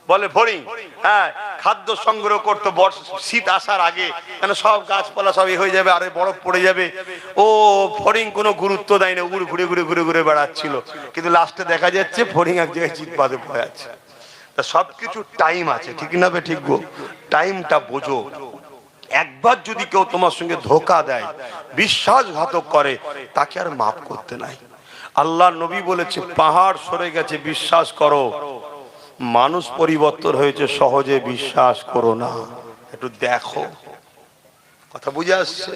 বলে, ফড়িং, হ্যাঁ, খাদ্য সংগ্রহ করতো শীত আসার আগে, কেন সব গাছপালা সব হয়ে যাবে, আরে বরফ পড়ে যাবে। ও ফড়িং কোনো গুরুত্ব দেয় না, ঘুরে ঘুরে ঘুরে ঘুরে ঘুরে বেড়াচ্ছিল, কিন্তু লাস্টে দেখা যাচ্ছে ফড়িং এক জায়গায় চিৎ বাঁধে পড়ে আছে। তা সবকিছু টাইম আছে, ঠিক না বে? ঠিক গো, টাইমটা বোঝো। একবার যদি কেউ তোমার সঙ্গে ধোকা দেয়, বিশ্বাসঘাতক করে, তাকে আর মাফ করতে নাই। আল্লাহ নবী বলেছে, পাহাড় সরে গেছে বিশ্বাস করো, মানুষ পরিবর্তন হয়েছে সহজে বিশ্বাস করো না। একটু দেখো, কথা বুঝে আসছে?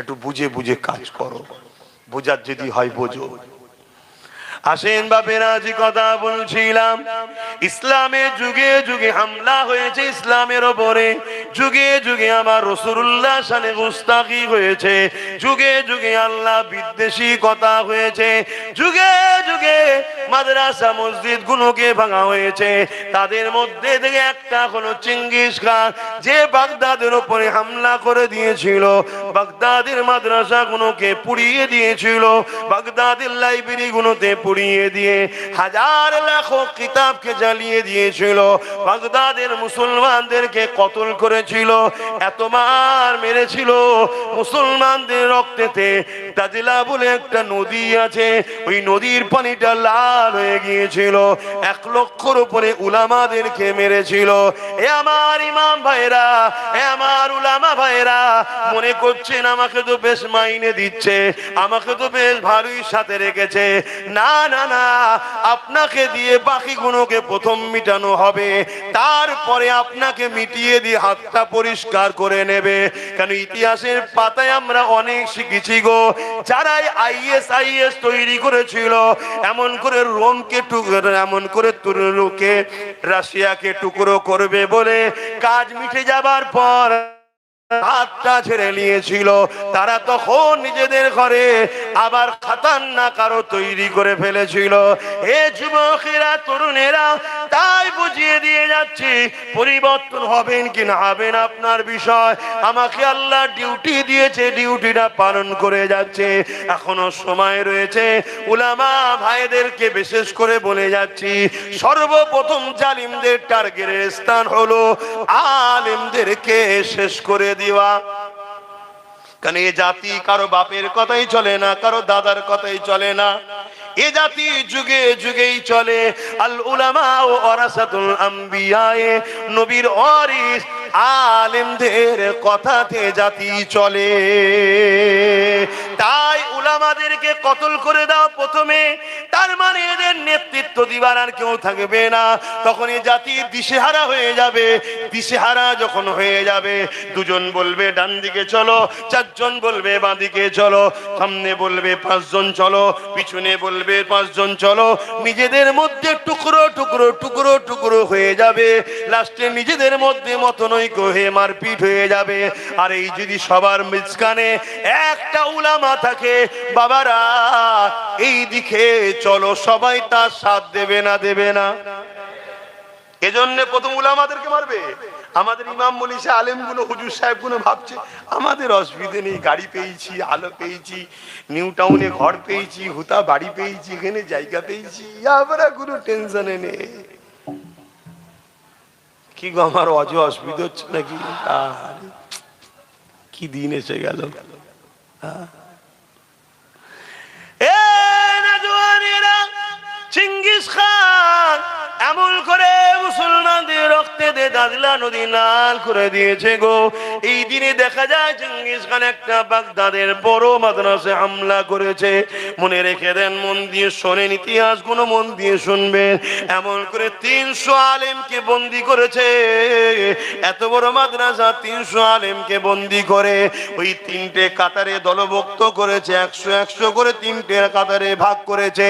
একটু বুঝে বুঝে কাজ করো, বোঝার যদি হয় বোঝো। আসেন বাপেরা, আজ কথা বলছিলাম, ইসলামের যুগে যুগে হামলা হয়েছে ইসলামের ওপরে, যুগে যুগে আমার রাসূলুল্লাহ শানে গুস্তাখি হয়েছে, যুগে যুগে আল্লাহ বিদ্বেষী কথা হয়েছে, যুগে যুগে মাদ্রাসা মসজিদ গুলোকে ভাঙা হয়েছে। তাদের মধ্যে থেকে একটা হলো চেঙ্গিস খান, যে বাগদাদের উপরে হামলা করে দিয়েছিল, বাগদাদের মাদ্রাসা গুলোকে পুড়িয়ে দিয়েছিল, বাগদাদের লাইব্রেরি গুলোতে পুড়িয়ে দিয়ে হাজার লাখো কিতাবকে জ্বালিয়ে দিয়েছিল, বাগদাদের মুসলমানদেরকে কতল করেছিল, এত মার মেরেছিল, মুসলমানদের রক্তেতে দাজলা বলে একটা নদী আছে, ওই নদীর পানিটা লাল হয়ে গিয়েছিল, 1 লক্ষর উপরে উলামাদেরকে মেরেছিল। এ আমার ইমাম ভাইরা, এ আমার উলামা ভাইরা, মনে করছেন আমাকে তো বেশ মাইনে দিচ্ছে, আমাকে তো বেশ ভালোই সাথে রেখেছে। না না না, আপনাকে দিয়ে বাকি গুণকে প্রথম মিটানো হবে, তারপরে আপনাকে মিটিয়ে দিয়ে হাতটা পরিষ্কার করে নেবে। কারণ ইতিহাসের পাতায় আমরা অনেক শিখেছি গো, যারাই আইএস তৈরি করেছিল, এমন করে রোমকে টুকরো, এমন করে তুরুকে রাশিয়াকে টুকরো করবে বলে কাজ মিটে যাবার পর হাতটা ছেড়ে নিয়েছিল, তারা তখন নিজেদের ঘরে আবার খাতারনাক আরো তৈরি করে ফেলেছিল। এ যুবকেরা, তরুণেরা, তাই বুঝিয়ে দিয়ে যাচ্ছি, পরিবর্তন হবেন কি না হবেন আপনার বিষয়, আমাকে আল্লাহ ডিউটি দিয়েছে, ডিউটিটা পালন করে যাচ্ছে। এখনো সময় রয়েছে। উলামা ভাইদেরকে বিশেষ করে বলে যাচ্ছি, সর্বপ্রথম জালিমদের টার্গেটের স্থান হলো আলেমদেরকে শেষ করে দিওয়া। কারণ এ জাতি কারো বাপের কথাই চলে না, কারো দাদার কথাই চলে না, এ জাতি যুগে যুগেই চলে আল উলামা ও ওয়ারাসাতুল আম্বিয়া, নবীর ওয়ারিস আলেমদের কথাতে জাতি চলে। তাই উলামাদেরকে কতল করে দাও প্রথমে, তার মানে এদের নেতৃত্ব দিবার আর কেউ থাকবে না, তখন এই জাতি দিশেহারা হয়ে যাবে। দিশেহারা যখন হয়ে যাবে, দুজন বলবে ডান দিকে চলো, চারজন বলবে বাঁ দিকে চলো, সামনে বলবে পাঁচজন চলো, পিছনে বলবে পাঁচজন চলো, নিজেদের মধ্যে টুকরো টুকরো টুকরো টুকরো হয়ে যাবে, লাস্টে নিজেদের মধ্যে মতনৈক্য হয়ে মারপিট হয়ে যাবে। আর এই যদি সবার মাঝখানে একটা উলামা থাকে, বাবারা এই দিকে চলো, সবাই তার সাথ দেবে না, দেবে না। এজন্য প্রথম উলামাদেরকে মারবে। আমাদের ইমাম মনীষা আলেমগুলো, হুজুর সাহেবগুলো ভাবছে আমাদের অসুবিধে নেই, গাড়ি পেয়েছি, আলো পেয়েছি, নিউ টাউনে ঘর পেয়েছি, হুতা বাড়ি পেয়েছি, এখানে জায়গা পেয়েছি, আমরা কোনো টেনশনে নেই। কি গো, আমার অসুবিধা হচ্ছে নাকি? কি দিন এসে গেল। চিঙ্গিস খান এমন করে মুসলমানদের রক্তে দে দাদলা নদী লাল করে দিয়েছে গো। এই দিনে দেখা যায় চিঙ্গিস খান একটা বাগদাদের বড় মাদ্রাসায় হামলা করেছে। মনে রেখে দেন, মন দিয়ে শোনেন, ইতিহাস গুলো মন দিয়ে শুনবেন। এমন করে 300 আলেমকে বন্দি করেছে। এত বড় মাদ্রাসা 300 আলেমকে বন্দি করে ওই তিনটে কাতারে দলভুক্ত করেছে, 100 করে তিনটে কাতারে ভাগ করেছে।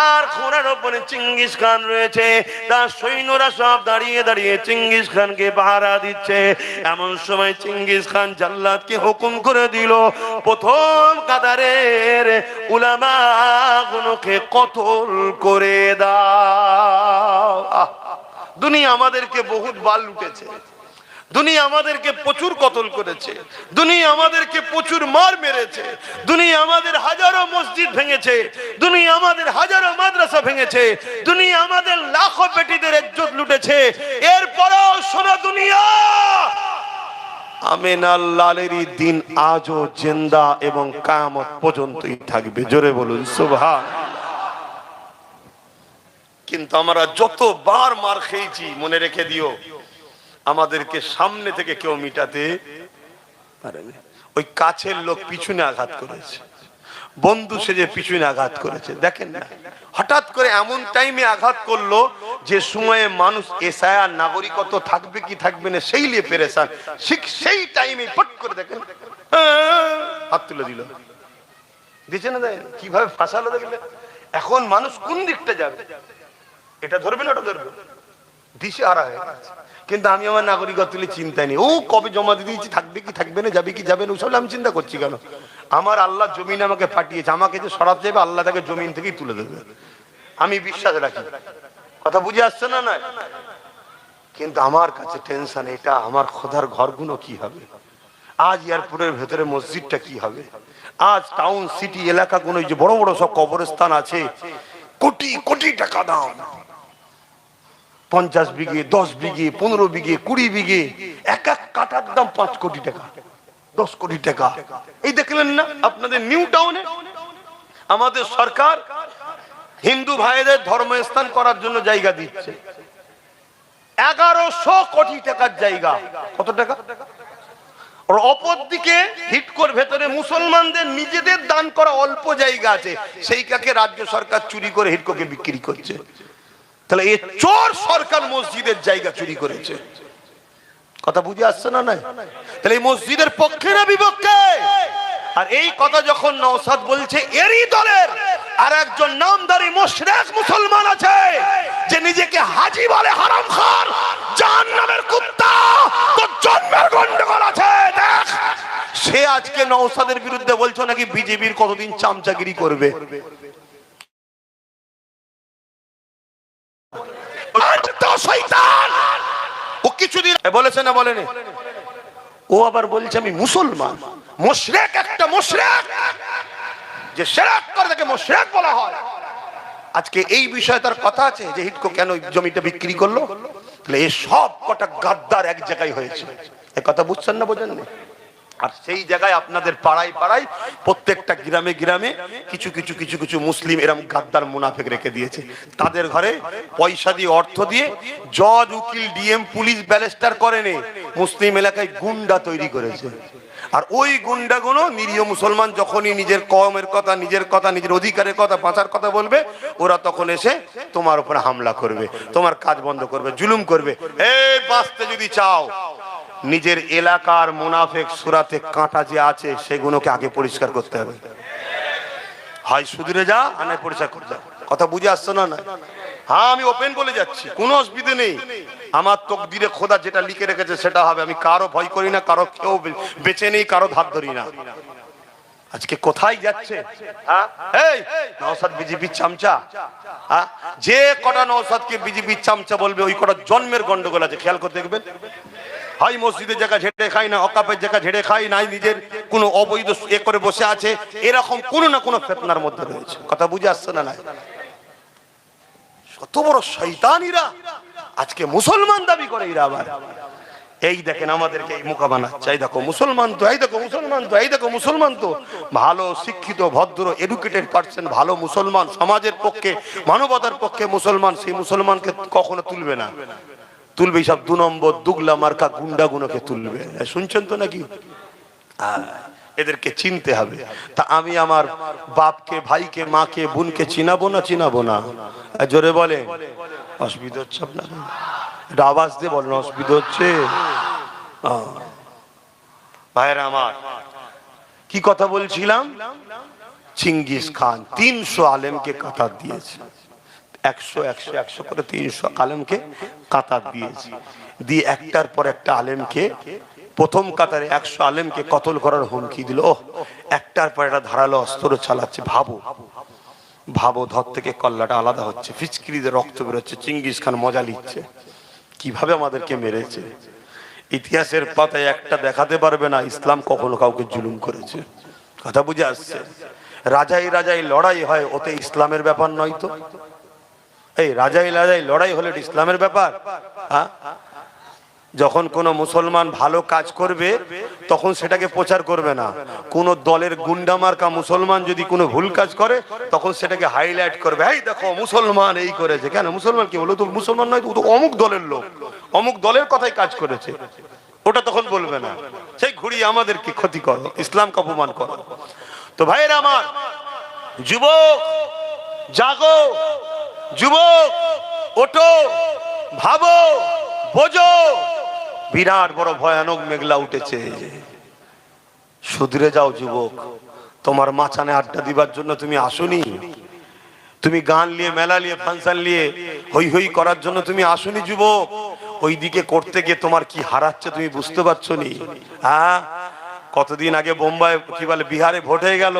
আর খোঁড়ার ওপরে চিঙ্গিস খান রয়েছে, তার সৈন্যরা সব দাঁড়িয়ে দাঁড়িয়ে চিঙ্গিস খানকে পাহারা দিচ্ছে। এমন সময় চিঙ্গিস খান জাল্লাদকে হুকুম করে দিল, প্রথম কাতারের উলামাগুলোকে কতল করে দাও। দুনিয়া আমাদেরকে বহুত বাল লুটেছে, দুনিয়া আমাদেরকে প্রচুর কতল করেছে, দুনিয়া আমাদেরকে প্রচুর মার মেরেছে, দুনিয়া আমাদের হাজারো মসজিদ ভেঙেছে, দুনিয়া আমাদের হাজারো মাদ্রাসা ভেঙেছে, দুনিয়া আমাদের লাখো বেটিদের ইজ্জত লুটেছে। এরপরেও শোনো দুনিয়া, আমিনাল লালেরই দিন আজও জিন্দা এবং কিয়ামত পর্যন্তই থাকবে। জোরে বলুন সুবহানাল্লাহ। কিন্তু আমরা যতবার মার খেয়েছি, মনে রেখে দিও, আমাদেরকে সামনে থেকে কেউ মিটাতে পারেনি। ওই কাছের লোক পিছনে আঘাত করেছে, বন্ধু সেজে পিছনে আঘাত করেছে। দেখেন না, হঠাৎ করে এমন টাইমে আঘাত করলো যে সময়ে মানুষ এসআইআর নাগরিকত্ব থাকবে কি থাকবে না সেই নিয়ে পেরেশান, ঠিক সেই টাইমে পট করে দেখেন হাত তুলে দিল। দিচ্ছে না, দেয় কিভাবে ফাঁসালো দেখলে। এখন মানুষ কোন দিকটা যাবে, এটা ধরবে না ওটা ধরবে, দিশে হারা হয়ে গেছে। কিন্তু আমি আমার নাগরিকত্ব তুলে চিন্তা নেই, ও কবে জমা দিয়ে দিয়েছি, থাকবে কি থাকবে না, যাবে কি যাবে না, ওসব আমি চিন্তা করছি কেন? আমার আল্লাহ জমিন আমাকে পাঠিয়েছে, আমাকে যে সরাতে যাবে আল্লাহ তাকে জমিন থেকেই তুলে দেবে, আমি বিশ্বাস রাখি। কথা বুঝে আসছে না? না, কিন্তু আমার কাছে টেনশন, এটা আমার খোদার ঘরগুলো কি হবে, আজ এয়ারপোর্টের ভেতরে মসজিদটা কি হবে, আজ টাউন সিটি এলাকাগুলো যে বড় বড় সব কবরস্থান আছে, কোটি কোটি টাকা দাম, 50 বিঘে, 10 বিঘে, 15 বিঘে, 20 বিঘে, এক এক কাটার দাম 5 কোটি টাকা, 10 কোটি টাকা। এই দেখলেন না আপনাদের নিউ টাউনে আমাদের সরকার হিন্দু ভাইদের ধর্মস্থান করার জন্য জায়গা দিচ্ছে, 1100 কোটি টাকার জায়গা। কত টাকা? আর অপরদিকে হিটকোর ভেতরে মুসলমানদের নিজেদের দান করা অল্প জায়গা আছে, সেইটাকে রাজ্য সরকার চুরি করে হিটকোকে বিক্রি করছে। তাহলে এই চোর সরকার মসজিদের জায়গা চুরি করেছে। কথা বুঝে আসছে না? নাই। তাহলে এই মসজিদের পক্ষে না বিপক্ষে? আর এই কথা যখন নওশাদ বলছে, এরই দলের আর একজন নামধারী মুশরিক মুসলমান আছে যে নিজেকে হাজী বলে, হারামখোর, জাহান্নামের কুত্তা, তো জন্মের গন্ডগোল আছে। দেখ, সে আজকে নওশাদের বিরুদ্ধে বলছো নাকি বিজেপির কতদিন চামচাগিরি করবে। ও কিছুদিন বলেছে না বলেনি, ও আবার বলছে আমি মুসলমান। মুশরিক, একটা মুশরিক যে শিরক করে তাকে মুশরিক বলা হয়। আজকে এই বিষয়ে তার কথা আছে যে হিটকো কেন জমিটা বিক্রি করলো। তাহলে এই সব কটা গাদ্দার এক জায়গায় হয়েছে, এই কথা বুঝছেন না বোঝেন না? আর সেই জায়গায় আপনাদের পাড়ায় পাড়ায় প্রত্যেকটা গ্রামে গ্রামে কিছু কিছু কিছু কিছু মুসলিম এরকম গাদ্দার মুনাফিক রেখে দিয়েছে। তাদের ঘরে পয়সা দিয়ে, অর্থ দিয়ে জজ, উকিল, ডিএম, পুলিশ, ব্যারিস্টার করেনি, মুসলিম এলাকায় গুন্ডা তৈরি করেছে। আর ওই গুন্ডাগুলো নিরীহ মুসলমান যখনই নিজের কওমের কথা, নিজের কথা, নিজের অধিকারের কথা, বাঁচার কথা বলবে, ওরা তখন এসে তোমার উপরে হামলা করবে, তোমার কাজ বন্ধ করবে, জুলুম করবে। এই বাঁচতে যদি চাও, নিজের এলাকার মুনাফিক সুরাতে কাঁটা যে আছে সেগুলোকে আগে পরিষ্কার করতে হবে। হয় সুধরে যা, আর নয় পরিষ্কার করতে যা। কথা বুঝে আসছো না? হ্যাঁ, আমি ওপেন বলে যাচ্ছি, কোনো অসুবিধা নেই। আমার তকদিরে খোদা যেটা লিখে রেখেছে সেটা হবে। আমি কারো ভয় করি না, কারো কেউ বেঁচে নেই, কারো ধার ধরি না। আজকে কোথায় যাচ্ছে এই নওশাদ বিজেপির চামচা? যে কটা নওশাদকে বিজেপির চামচা বলবে, ওই কটা জন্মের গন্ডগোল আছে, খেয়াল করে দেখবেন। হয় মসজিদের জায়গা ঝেড়ে খাই, না অকাপের জায়গা ঝেড়ে খাই, নাই নিজের কোনো অবৈধ এ করে বসে আছে, এরকম কোনো না কোনো ফিতনার মধ্যে রয়েছে। কথা বুঝে আসছে না? কত বড় শয়তানিরা আজকে মুসলমান দাবি করে। এরা আবার এই দেখেন আমাদেরকে এই মুখা বানাচ্ছে, এই দেখো মুসলমান তো, এই দেখো মুসলমান তো, এই দেখো মুসলমান তো। ভালো শিক্ষিত ভদ্র এডুকেটেড পারসন, ভালো মুসলমান, সমাজের পক্ষে, মানবতার পক্ষে মুসলমান, সেই মুসলমানকে কখনো তুলবে না। তুলবে সব 2 নম্বর দুগলা মার্কা গুন্ডাগুলোকে তুলবে। শুনছেন তো নাকি? এদেরকে চিনতে হবে। তা আমি আমার বাপকে, ভাইকে, মাকে, বোনকে চিনাবো না? চিনাবো না? জোরে বলে। অসুবিধা হচ্ছে আপনার? এটা আওয়াজ দিয়ে বলেন, অসুবিধা হচ্ছে? ভাইরা আমার, কি কথা বলছিলাম? চিঙ্গিস খান 300 আলেমকে কাতার দিয়েছে। 100 করে 300 আলেমকে কাতার দিয়েছে। দিয়ে একটার পর একটা আলেমকে, প্রথম কাতারে 100 আলেমকে কতল করার হুমকি দিল। একটার পর একটা ধারালো অস্ত্র চালাচ্ছে। ভাবো ভাবো, ধর থেকে কল্লাটা আলাদা হচ্ছে, ফিচকিরিতে রক্ত বেরোচ্ছে, চিঙ্গিস খান মজা নিচ্ছে কিভাবে আমাদেরকে মেরেছে। ইতিহাসের পাতায় একটা দেখাতে পারবে না ইসলাম কখনো কাউকে জুলুম করেছে। কথা বুঝে আসছে? রাজাই রাজাই লড়াই হয়, ওতে ইসলামের ব্যাপার নয় তো? এই রাজাই রাজাই লড়াই হলে ইসলামের ব্যাপার? যখন কোন মুসলমান ভালো কাজ করবে তখন সেটাকে প্রচার করবে না। কোন দলের গুন্ডা মার্কা মুসলমান যদি কোনো ভুল কাজ করে তখন সেটাকে হাইলাইট করবে, এই দেখো মুসলমান এই করেছে। কেন মুসলমান কি হলো? তো মুসলমান নয়, তো অমুক দলের লোক, অমুক দলের কথাই কাজ করেছে, ওটা তখন বলবে না। সেই ঘুরিয়ে আমাদেরকে ক্ষতি করো, ইসলামকে অপমান করো। তো ভাইয়েরা আমার, যুবক জাগো, যুবক ওঠো, ভাবো, বোঝো, বিরাট বড় ভয়ানক মেঘলা উঠেছে। শুধরে যাও যুবক। তোমার মাচানে আড্ডা দিবার জন্য তুমি আসনি, তুমি গান নিয়ে, মেলা নিয়ে, ফাংশন নিয়ে হই হই করার জন্য তুমি আসনি যুবক। ওই দিকে করতে গিয়ে তোমার কি হারাচ্ছে তুমি বুঝতে পারছো নি? কতদিন আগে বোম্বাই কি বলে বিহারে ভোট হয়ে গেল,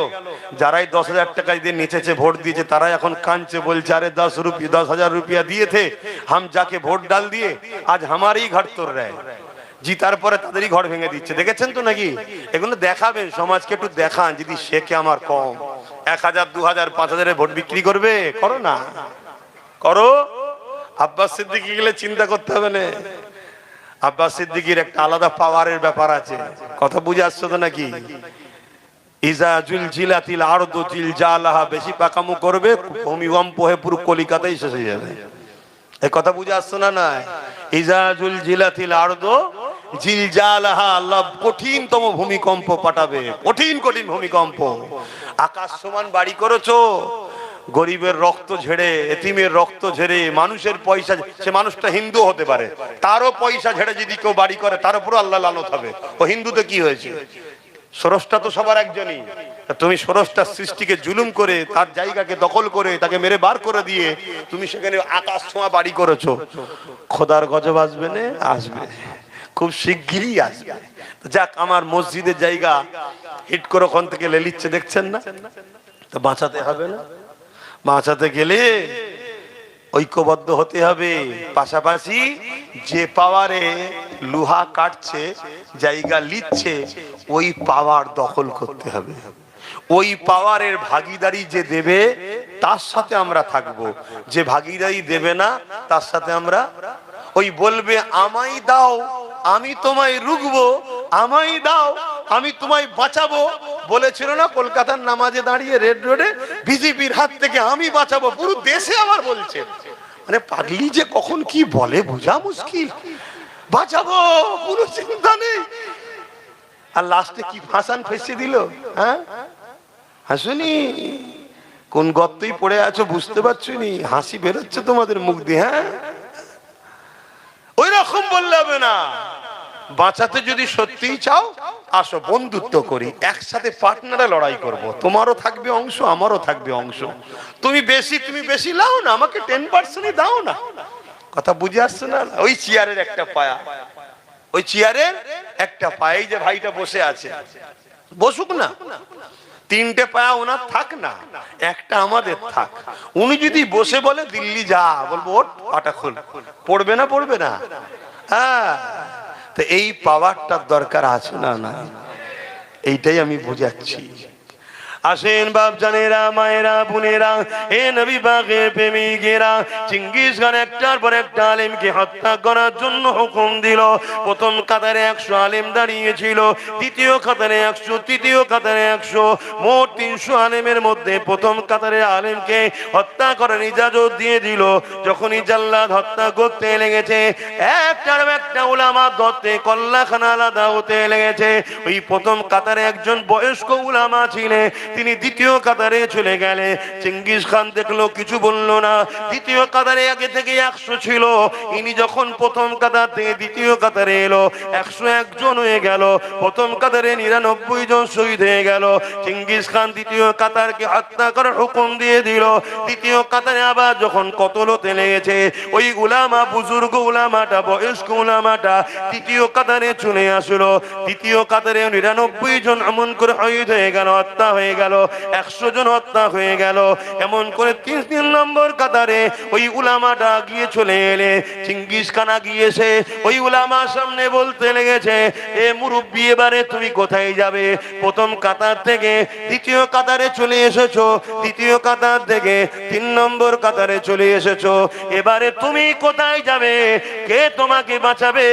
যারাই 10,000 টাকা দিয়ে নেচেছে, ভোট দিয়েছে, তারাই এখন কাঁদছে, বলছে আরে 10,000 रुपया दिए थे हम जाके ভোট ডাল দিয়ে আজ हमारी घर तोड़ रहे। জিতার পরে তাদেরই ঘর ভেঙে দিচ্ছে। দেখেছেন তো নাকি? এগুলো দেখাবেন, সমাজকে একটু দেখান। যদি শেখে আমার কম 1,000, 2,000, 5,000 ভোট বিক্রি করবে, করো না, করো। আব্বাস সিদ্দিকী গেলে চিন্তা করতে হবে না। আব্বাস সিদ্দিকীর একটা আলাদা পাওয়ারের ব্যাপার আছে। কথা বুঝে আসছো তো নাকি? ইজা জুলজিলাতিল আরদু জিলজালাহা, বেশি পাকামু করবে ভূমিকম্প হয়ে পুরো কলিকাতাই শেষ হয়ে যাবে। এই কথা বুঝে আসছো না? না, ইজা জুলজিলাতিল আরদু জিলজালাহা, আল্লাহ কঠিনতম ভূমিকম্প পাঠাবে, কঠিন কঠিন ভূমিকম্প। আকাশ সমান বাড়ি করেছো, গরিবের রক্ত ঝেড়ে, এতিমের রক্ত ঝেড়ে, মানুষের পয়সা, সে মানুষটা হিন্দু হতে পারে, তারও পয়সা ঝেড়ে যদি কেউ বাড়ি করে তার উপর আল্লাহ লানত হবে। ও হিন্দুতে কি হয়েছে? স্রষ্টা তো সবার একজনই। তুমি স্রষ্টার সৃষ্টিকে জুলুম করে, তার জায়গাকে দখল করে, তাকে মেরে বার করে দিয়ে তুমি সেখানে আকাশ ছোঁয়া বাড়ি করেছো। খোদার গজব আসবে না? আসবে, খুব শিগগিরই আসবে। যাক, আমার মসজিদের জায়গা হিট করে ওখান থেকে লেলিচ্ছে, দেখছেন না? তো বাঁচাতে হবে না? বাঁচাতে গেলে ঐক্যবদ্ধ হতে হবে। পাশাপাশি যে পাওয়ারে লোহা কাটছে, জায়গা লিচ্ছে, ওই পাওয়ার দখল করতে হবে। ওই পাওয়ারের ভাগিদারি যে দেবে তার সাথে আমরা থাকবো, যে ভাগিদারি দেবে না তার সাথে আমরা ওই বলবে আমায় দাও আমি তোমায় রুখবো, আমায় দাও আমি তোমায় বাঁচাবো। বলেছিল না কলকাতার নামাজে দাঁড়িয়ে রেড রোডে, বিজেপির হাত থেকে আমি বাঁচাবো, পুরো দেশে আবার বলছে। মানে পাগলি যে কখন কি বলে বোঝা মুশকিল। বাঁচাবো, পুরো চিন্তা নেই। আর লাস্টে কি ফাঁসান ফেসে দিল। হ্যাঁ হাসুনি, কোন গর্তেই পড়ে আছো বুঝতে পারছো নি, হাসি বেরোচ্ছে তোমাদের মুখ দিয়ে। হ্যাঁ ওই রকম বললে হবে না। বাঁচাতে যদি সত্যিই চাও আসো বন্ধুত্ব করি, একসাথে পার্টনারে লড়াই করব। তোমারও থাকবে অংশ, আমারও থাকবে অংশ। তুমি বেশি লাও না, আমাকে 10% দাও না। কথা বুঝে আসছে না? ওই চেয়ারের একটা পায়া, ওই চেয়ারের একটা পায়ে যে ভাইটা বসে আছে, বসুক না। 3টে পায়া ওনার থাক না, একটা আমাদের থাক। উনি যদি বসে বলে দিল্লি যা, বলবো ওঠ পাটা খোল, পড়বে না পড়বে না? হ্যাঁ, তো এই পাওয়ারটার দরকার আছে না? না, এইটাই আমি বুঝাচ্ছি। আসেন বাপ জানেরা, মায়েরা, বোনেরা, এ নবী পাকের প্রেমিকেরা, চেঙ্গিস খান একটার পর একটা আলেমকে হত্যা করার জন্য হুকুম দিল। প্রথম কাতারে 100 আলেম দাঁড়িয়েছিল, দ্বিতীয় কাতারে 100, তৃতীয় কাতারে 100, মোট 300 আলেমের মধ্যে প্রথম কাতারে আলেমকে হত্যা করার ইজাজত দিয়ে দিল। যখনই জাল্লাদ হত্যা করতে লেগেছে, একটার একটা উলামা ধরতে কল্লাখানা আলাদা হতে লেগেছে। ওই প্রথম কাতারে একজন বয়স্ক উলামা ছিলেন, তিনি দ্বিতীয় কাতারে চলে গেলে। চেঙ্গিস খান দেখলো, কিছু বললো না। দ্বিতীয় কাতারে আগে থেকে 100 ছিল, ইনি যখন প্রথম কাতার থেকে দ্বিতীয় কাতারে এলো, 101 জন হয়ে গেল। প্রথম কাতারে 99 জন শহীদ হয়ে গেল। চেঙ্গিস খান দ্বিতীয় কাতারকে হত্যা করার হুকুম দিয়ে দিল। দ্বিতীয় কাতারে আবার যখন কতল হতে লেগেছে, ওই উলামা, বুজুর্গ উলামাটা, বয়স্ক উলামাটা তৃতীয় কাতারে চলে আসলো। দ্বিতীয় কাতারে 99 জন এমন করে শহীদ হয়ে গেল, হত্যা হয়ে গেল। 100 জন হত্যা হয়ে গেল। এমন করে 3 নম্বর কাতারে ওই উলামাটা গিয়ে চলে এলে। চেঙ্গিস খান গিয়েছে, ওই উলামার সামনে বলতে লেগেছে, এ মুরব্বি, এবারে তুমি কোথায় যাবে? প্রথম কাতার থেকে দ্বিতীয় কাতারে চলে এসেছো, দ্বিতীয় কাতার থেকে 3 নম্বর কাতারে চলে এসেছো, এবারে তুমি কোথায় যাবে? কে তোমাকে বাঁচাবে?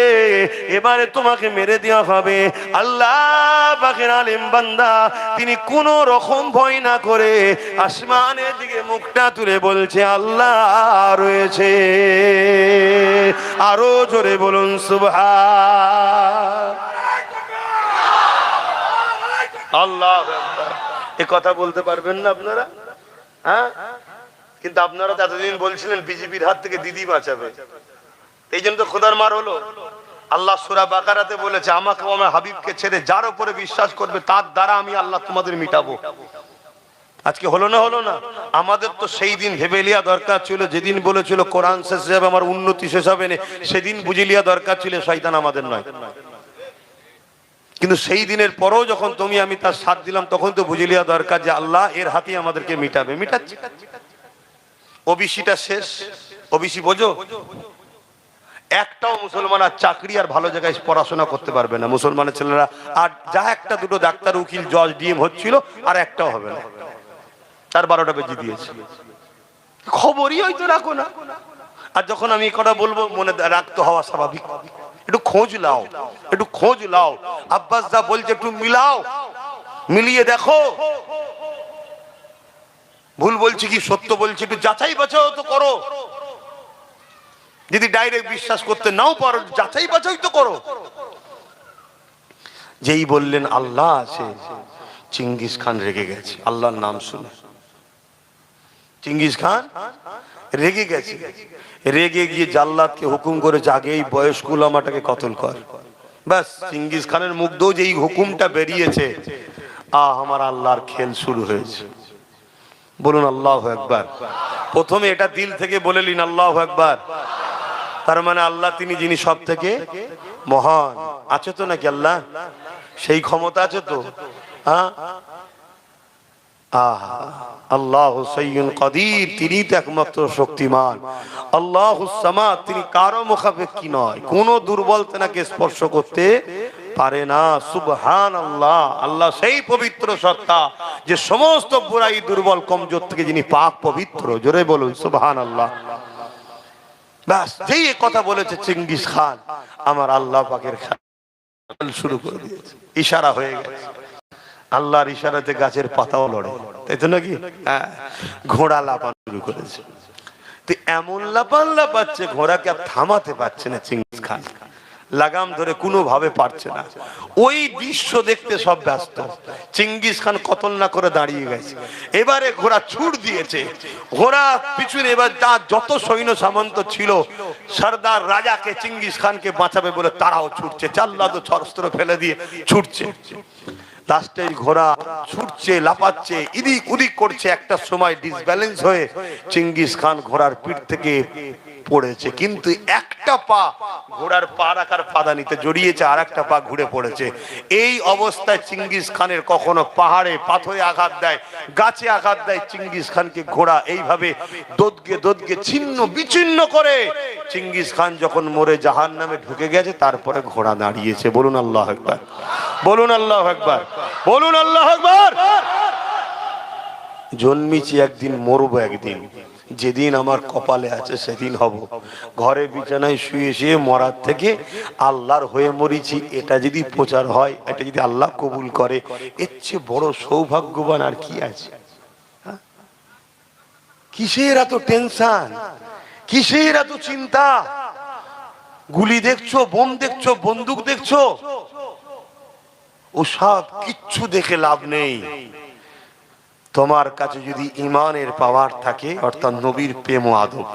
এবারে তোমাকে মেরে দেওয়া হবে। আল্লাহ পাকের আলেম বান্দা, তিনি কোন রকম ভয় না করে আসমানের দিকে মুখটা তুলে বলছে, আল্লাহ রয়েছে। আরো জোরে বলুন সুবহান আল্লাহ। এ কথা বলতে পারবেন না আপনারা? হ্যাঁ, কিন্তু আপনারা তো এতদিন বলছিলেন বিজেপির হাত থেকে দিদি বাঁচাবে, এই জন্য তো খোদার মার হলো। আল্লাহ সূরা বাকারাতে বলেছে, আমাকে আমার হাবিবকে ছেড়ে যার উপরে বিশ্বাস করবে তার দ্বারা আমি আল্লাহ তোমাদের মিটাবো। আজকে হলো না? হলো না? আমাদের তো সেই দিন ভেবে লিয়া দরকার ছিল, যেদিন বলেছিল কোরআন শেষ হবে আমার উন্নতি শেষ হবে না, সেদিন বুঝে লিয়া দরকার ছিল শয়তান আমাদের নয়। কিন্তু সেই দিনের পরেও যখন তুমি আমি তার সাথ দিলাম, তখন তো বুঝে লিয়া দরকার যে আল্লাহ এর হাতে আমাদেরকে মিটাবে। মিটাচ্ছে। ওবিসিটা শেষ। ওবিসি বোঝো, একটাও মুসলমান আর চাকরি আর ভালো জায়গায় পড়াশোনা করতে পারবে না। মুসলমানের ছেলেরা আর যা একটা দুটো ডাক্তার, উকিল, জজ, ডিএম হচ্ছিল, আর একটাও হবে না। তার 12টা বেজে দিয়েছে। খবরই হয়তো রাখো না। আর যখন আমি কথা বলবো মনে রাখতে হওয়া স্বাভাবিক। একটু খোঁজ লাও, একটু খোঁজ লাও। আব্বাস যা বলছে একটু মিলাও, মিলিয়ে দেখো ভুল বলছি কি সত্য বলছি, একটু যাচাই বাছাই তো করো। যদি ডাইরেক্ট বিশ্বাস করতে নাও পারো, যাচাই বাছাই তো করো। যেই বললেন আল্লাহ আছে, চেঙ্গিস খান রেগে গেছে। আল্লাহর নাম শুনে চেঙ্গিস খান রেগে গেছে। রেগে গিয়ে জাল্লাদকে হুকুম করে, জাগে এই বয়স্ক উলামাটাকে কতল কর। ব্যাস, চেঙ্গিস খানের মুখ দিয়ে যেই হুকুমটা বেরিয়েছে, আমার আল্লাহর খেল শুরু হয়েছে। বলুন আল্লাহু আকবার। প্রথমে এটা দিল থেকে বলে নিন আল্লাহু আকবার। তার মানে আল্লাহ তিনি যিনি সব থেকে মহান। আছে তো নাকি আল্লাহ? সেই ক্ষমতা আছে তো? হ্যাঁ, আল্লাহু সাইয়্যুন কাদির, তিনি তো একমাত্র শক্তিমান। আল্লাহুস সামাদ, তিনি কারো মুখাপেক্ষী নয়, কোন দুর্বল তেনাকে স্পর্শ করতে পারে না। সুবহানাল্লাহ, আল্লাহ সেই পবিত্র সত্তা যে সমস্ত বুরাই, দুর্বল, কমজোর থেকে যিনি পাক পবিত্র। জোরে বলুন সুবহানাল্লাহ। ব্যাস যেই এই কথা বলেছে চেঙ্গিস খান, আমার আল্লাহ পাকের খেয়াল শুরু করে দিয়েছে, ইশারা হয়ে গেছে। আল্লাহর ইশারাতে গাছের পাতাও লড়ে, তাই তো নাকি? হ্যাঁ, ঘোড়া লাফানো শুরু করেছে। তো এমন লাফান লাফাচ্ছে, ঘোড়াকে আর থামাতে পারছে না চেঙ্গিস খান, লাগাম ধরে কোনো ভাবে পারছে না। ওই দৃশ্য দেখতে সব ব্যস্ত। চেঙ্গিস খান কতল না করে দাঁড়িয়ে গেছে। এবারে ঘোড়া ছুট দিয়েছে, ঘোড়া পিছনে এবার তার যত সৈন্য সামন্ত ছিল, সর্দার রাজাকে চেঙ্গিস খানকে বাঁচাবে বলে তারাও ছুটছে, চাল্লাদু অস্ত্র ফেলে দিয়ে ছুটছে। লাস্টে ঘোড়া ছুটছে, লাফাচ্ছে, ইদিক উদিক করছে, একটা সময় ডিসব্যালেন্স হয়ে চেঙ্গিস খান ঘোড়ার পিঠ থেকে পড়েছে, কিন্তু একটা পা ঘোড়ার পা রাখার পাদানিতে জড়িয়েছে, আর একটা পা ঘুরে পড়েছে। এই অবস্থায় চেঙ্গিস খানের কখনো পাহাড়ে পাথরে আঘাত দেয়, গাছে আঘাত দেয়, চেঙ্গিস খানকে ঘোড়া এইভাবে দোদকে দোদকে ছিন্ন বিচ্ছিন্ন করে চেঙ্গিস খান যখন মরে জাহান্নামে ঢুকে গেছে, তারপরে ঘোড়া দাঁড়িয়েছে। বলুন আল্লাহু আকবার, বলুন আল্লাহু আকবার, বলুন আল্লাহু আকবার। জন্মেছি একদিন, মরবো একদিন, যেদিন আমার কপালে আছে সেদিন হব। ঘরে বিছানায় শুয়ে শুয়ে মরার থেকে আল্লাহর হয়ে মরিছি, এটা যদি প্রচার হয়, এটা যদি আল্লাহ কবুল করে, এর চেয়ে বড় সৌভাগ্যবান আর কি আছে? কিসের এত টেনশন, কিসের এত চিন্তা? গুলি দেখছো, বোম দেখছো, বন্দুক দেখছো, ও সব কিচ্ছু দেখে লাভ নেই। তোমার কাছে যদি ইমানের পাওয়ার থাকে, অর্থাৎ নবীর প্রেম ও আদব,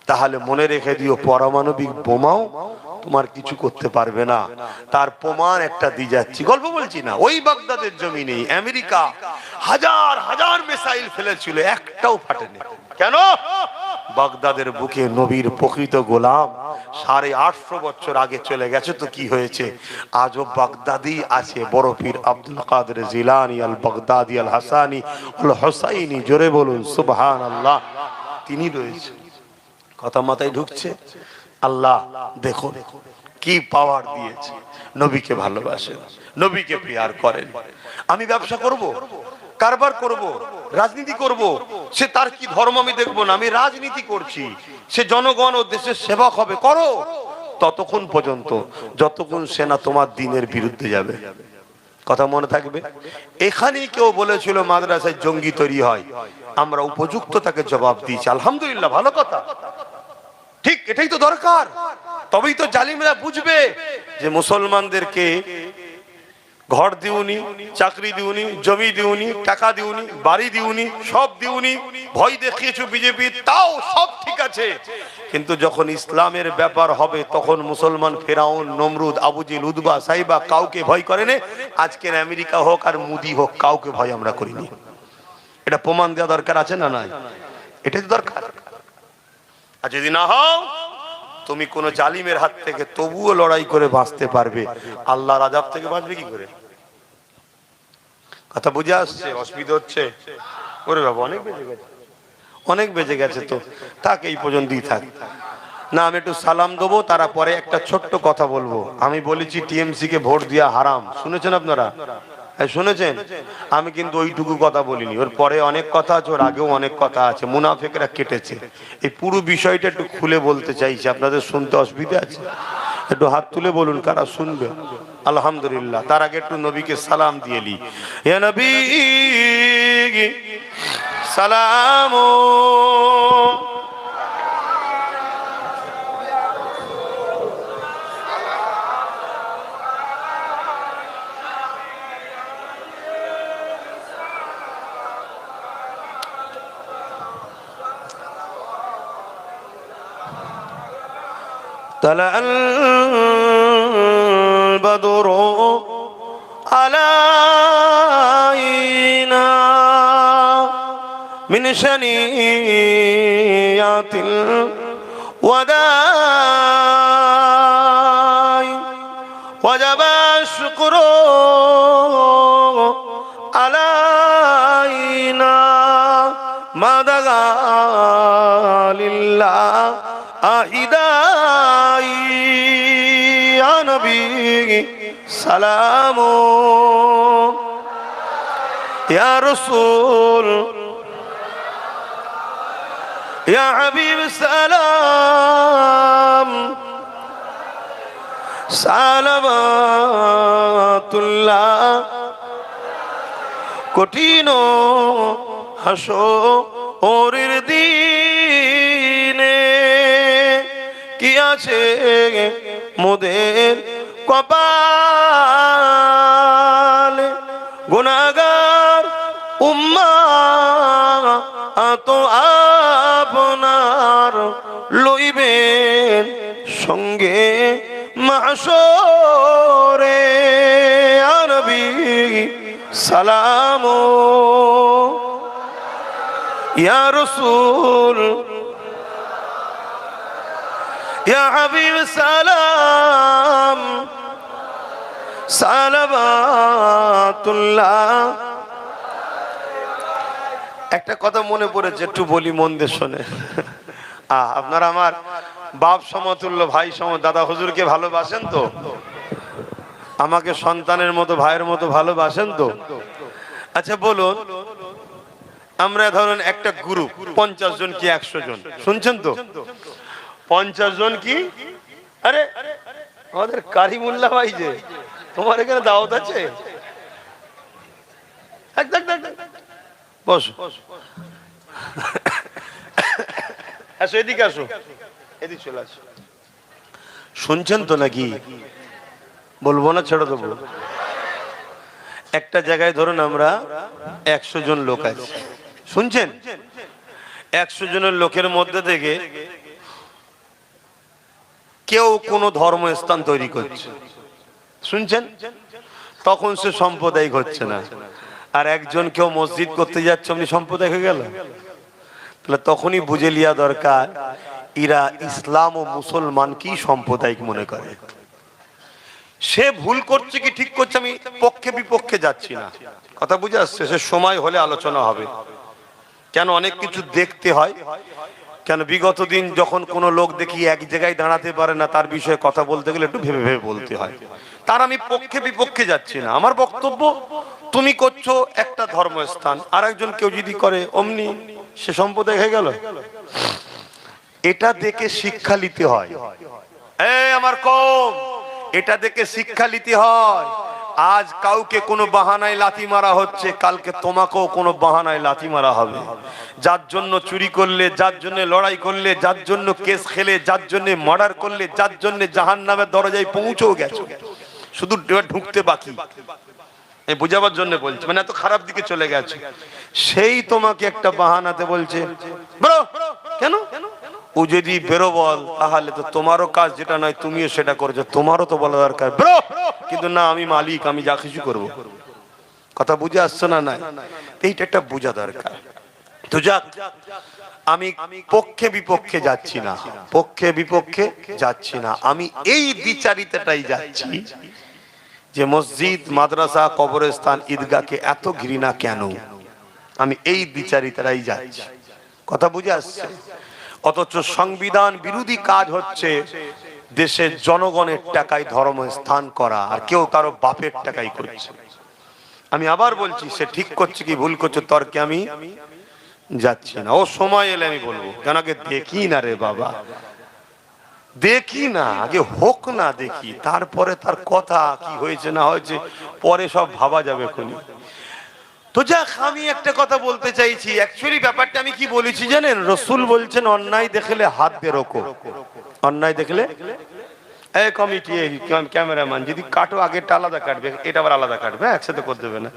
তাহলে মনে রেখে দিও, পারমাণবিক বোমাও তোমার কিছু করতে পারবে না। তার প্রমাণ একটা দিয়ে যাচ্ছি, গল্প বলছি না। ওই বাগদাদের জমিনে আমেরিকা হাজার হাজার মিসাইল ফেলেছিল, একটাও ফাটেনি। কেন? বাগদাদের বুকে নবীর প্রকৃত গোলাম 850 বছর আগে চলে গেছে, তো কি হয়েছে? আজও বাগদাদি আছে, বড় পীর আব্দুল কাদের জিলানী আল বাগদাদি আল হাসানি আল হুসাইনি, জোরে বলুন সুবহানাল্লাহ, তিনি রয়েছে। কথা মাথায় ঢুকছে? আল্লাহ দেখো কি পাওয়ার দিয়েছে। নবীকে ভালোবাসেন, নবীকে প্রিয়ার করেন। আমি ব্যবসা করব, কারবার করব, রাজনীতি করব, সে তার কি ধর্ম আমি দেখবো না, আমি রাজনীতি করছি, সে জনগণ ও দেশের সেবক হবে, করো, ততক্ষণ পর্যন্ত যতক্ষণ সেনা তোমার দিনের বিরুদ্ধে যাবে। কথা মনে থাকবে। এখানেই কেউ বলেছিল মাদ্রাসায় জঙ্গি তৈরি হয়, আমরা উপযুক্ত তাকে জবাব দিয়েছি, আলহামদুলিল্লাহ, ভালো কথা, ঠিক, এটাই তো দরকার। তবেই তো জালিমরা বুঝবে যে মুসলমানদেরকে ঘর দিউনি, চাকরি দিউনি, জমি দিউনি, টাকা দিউনি, বাড়ি দিউনি, সব দিউনি, ভয় দেখিয়েছো বিজেপি, তাও সব ঠিক আছে, কিন্তু যখন ইসলামের ব্যাপার হবে তখন মুসলমান ফেরাউন, নমরুদ, আবু জেহেল, উতবা, সাইবা কাউকে ভয় করে না। আজকের আমেরিকা হোক আর মোদি হোক, কাউকে ভয় আমরা করিনি। এটা প্রমাণ দেওয়া দরকার আছে না নাই? এটাই তো দরকার। আর যদি না হও, তুমি কোন জালিমের হাত থেকে তবুও লড়াই করে বাঁচতে পারবে, আল্লাহর আযাব থেকে বাঁচবে কি করে? কথা বুঝে আসছে? অসুবিধা হচ্ছে? ওরে বাবা, অনেক বেজে গেছে, অনেক বেজে গেছে, তো থাক, এই পর্যন্তই থাক না। আমি একটু সালাম দেবো, তারপরে একটা ছোট্ট কথা বলবো। আমি বলেছি টিএমসি কে ভোট দেওয়া হারাম, শুনেছেন আপনারা? শুনেছেন? আমি কিন্তু ওইটুকু কথা বলিনি, ওর পরে অনেক কথা আছে, ওর আগেও অনেক কথা আছে, মুনাফিকরা কেটেছে। এই পুরো বিষয়টা একটু খুলে বলতে চাইছি, আপনাদের শুনতে অসুবিধা আছে? একটু হাত তুলে বলুন কারা শুনবে। আলহামদুলিল্লাহ। তার আগে একটু নবীকে সালাম দিয়ে নি। ইয়া নবী সালাম, طلع البدر علينا من شنيات الوداع وجب الشكر علينا ما دعا لله আহিদাই। ইয়া নবী সালাম, ইয়া রাসূল, ইয়া হাবিব সালাম। সালাবাতুল্লাহ কঠিন হাসরের দিনে কি আছে মোদের কপালে গুনাহগার উম্মাত আপনার লইবেন সঙ্গে মাহশরে ইয়া নবী সালাম ইয়া রাসূল ইয়া হাবিব সালাম সালাবাতুল্লাহ। একটা কথা মনে পড়েছে, একটু বলি, মন দিয়ে শোনে। আপনারা আমার বাপ সমতুল্য, ভাই সম, দাদা হুজুরকে ভালোবাসেন তো? আমাকে সন্তানের মতো, ভাইয়ের মতো ভালোবাসেন তো? আচ্ছা বলুন, আমরা ধরুন একটা গ্রুপ 50 জন কি 100 জন, শুনছেন তো? 50 জন কি, আরে আমাদের কারিমুল্লাহ ভাই যে, তোমার এখানে দাওয়াত আছে, বসো, আসো এদিকে, আসো এদিকে চলে আসো। শুনছেন তো নাকি? বলবো না, ছেড়ে দেবো? একটা জায়গায় ধরুন আমরা 100 জন লোক আছে, শুনছেন? 100 জনের লোকের মধ্যে থেকে কেউ কোনো ধর্মস্থান তৈরি করছে, শুনছেন? তখন সে সাম্প্রদায়িক হচ্ছে না। আর একজন কেউ মসজিদ করতে যাচ্ছে, অমনি সাম্প্রদায়িক হয়ে গেল। তাহলে তখনই বুঝে লিয়া দরকার, এরা ইসলাম ও মুসলমানকেই সাম্প্রদায়িক মনে করে। সে ভুল করছে কি ঠিক করছে, আমি পক্ষে বিপক্ষে যাচ্ছি না, কথা বুঝে আসছে? সে সময় হলে আলোচনা হবে। কেন অনেক কিছু দেখতে হয়, কেন বিগত দিন যখন কোনো লোক দেখি এক জায়গায় দাঁড়াতে পারে না, তার বিষয়ে কথা বলতে গেলে একটু ভেবে ভেবে বলতে হয়। তার আমি পক্ষে বিপক্ষে যাচ্ছি না। আমার বক্তব্য, তুমি করছো একটা ধর্মস্থান, আর একজন কেউ যদি করে অমনি সে সম্প্রদায় হয়ে গেল। এটা দেখে শিক্ষা নিতে হয়। আমার কম, এটা দেখে শিক্ষা নিতে হয়। আজ কাউকে কোনো বাহানায় লাথি মারা হচ্ছে, কালকে তোমাকেও কোনো বাহানায় লাথি মারা হবে। যার জন্য চুরি করলে, যার জন্য লড়াই করলে, যার জন্য কেস খেলে, যার জন্য মার্ডার করলে, যার জন্য জাহান্নামের দরজায় পৌঁছেও গেছো, শুধু ঢুকতে বাকি। এই বুঝাবার জন্য বলছি, মানে এত খারাপ দিকে চলে গেছে। সেই তোমাকে একটা বাহানাতে বলছে ব্রো, কেন? ও যদি বেরো বল, তাহলে তো তোমারও কাজ যেটা নয় তুমিও সেটা করছো, তোমারও তো বলা দরকার ব্রো, কিন্তু না, আমি মালিক, আমি যা কিছু করবো। কথা বুঝে আসছে না? নাই, এইটা একটা বোঝা দরকার। তো যাক, আমি পক্ষে বিপক্ষে যাচ্ছি না, পক্ষে বিপক্ষে যাচ্ছি না, আমি এই বিচারিতাটাই যাচ্ছি যে মসজিদ, মাদ্রাসা, কবরস্থান, ঈদগাহকে এত ঘৃণা কেন, আমি এই বিচারিতারাই যাচ্ছি। কথা বুঝে আসছে? অথচ সংবিধান বিরোধী কাজ হচ্ছে দেশের জনগণের টাকায় ধর্মস্থান করা, আর কেউ কারো বাপের টাকায় করছে। আমি আবার বলছি, সে ঠিক করছে কি ভুল করছে তর্কে আমি যাচ্ছি না। ও সময় এলে আমি বলবো, কেন আগে দেখি না রে বাবা, দেখি না, আগে হোক না, দেখি, তারপরে তার কথা কি হয়েছে না হয়েছে পরে সব ভাবা যাবে কোনি। তো যাক, আমি একটা কথা বলতে চাইছি। অ্যাকচুয়ালি ব্যাপারটা আমি কি বলেছি জানেন? রসুল বলছেন অন্যায় দেখলে হাত দিয়ে রোকো। অন্যায় দেখলে, এই কমিটি, ক্যামেরাম্যান, যদি কাটো আগেরটা আলাদা কাটবে, এটা আবার আলাদা কাটবে, একসাথে করে দেবে না,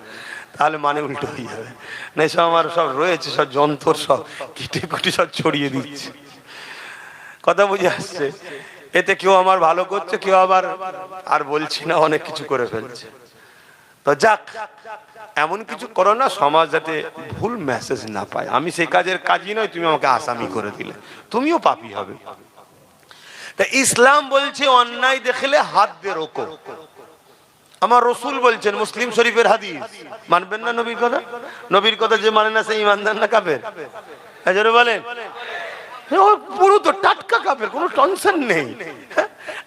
তাহলে মানে উল্টো হয়ে যাবে। না সব আমার সব রয়েছে, সব যন্ত্র সব কেটে কুটি সব ছড়িয়ে দিচ্ছে। কথা বুঝে আসছে? এতে কেউ আমার ভালো করছে, কেউ আবার, আর বলছি না, অনেক কিছু করে ফেলছে। তো যাক, এমন কিছু করো না সমাজ যাতে ভুল মেসেজ না পায়। আমি সেই কাজের কাজই নয়, তুমি আমাকে আসামি করে দিলে, তুমিও পাপী হবে। তা ইসলাম বলছে অন্যায় দেখলে হাত দিয়ে রোকো। আমার রসুল বলছেন, মুসলিম শরীফের হাদিস, মানবেন না নবীর কথা? নবীর কথা যে মানে না, সেই ইমানদার না কাফের? হাজারে বলেন, পুরো তো টাটকা কাফের, কোনো টেনশন নেই।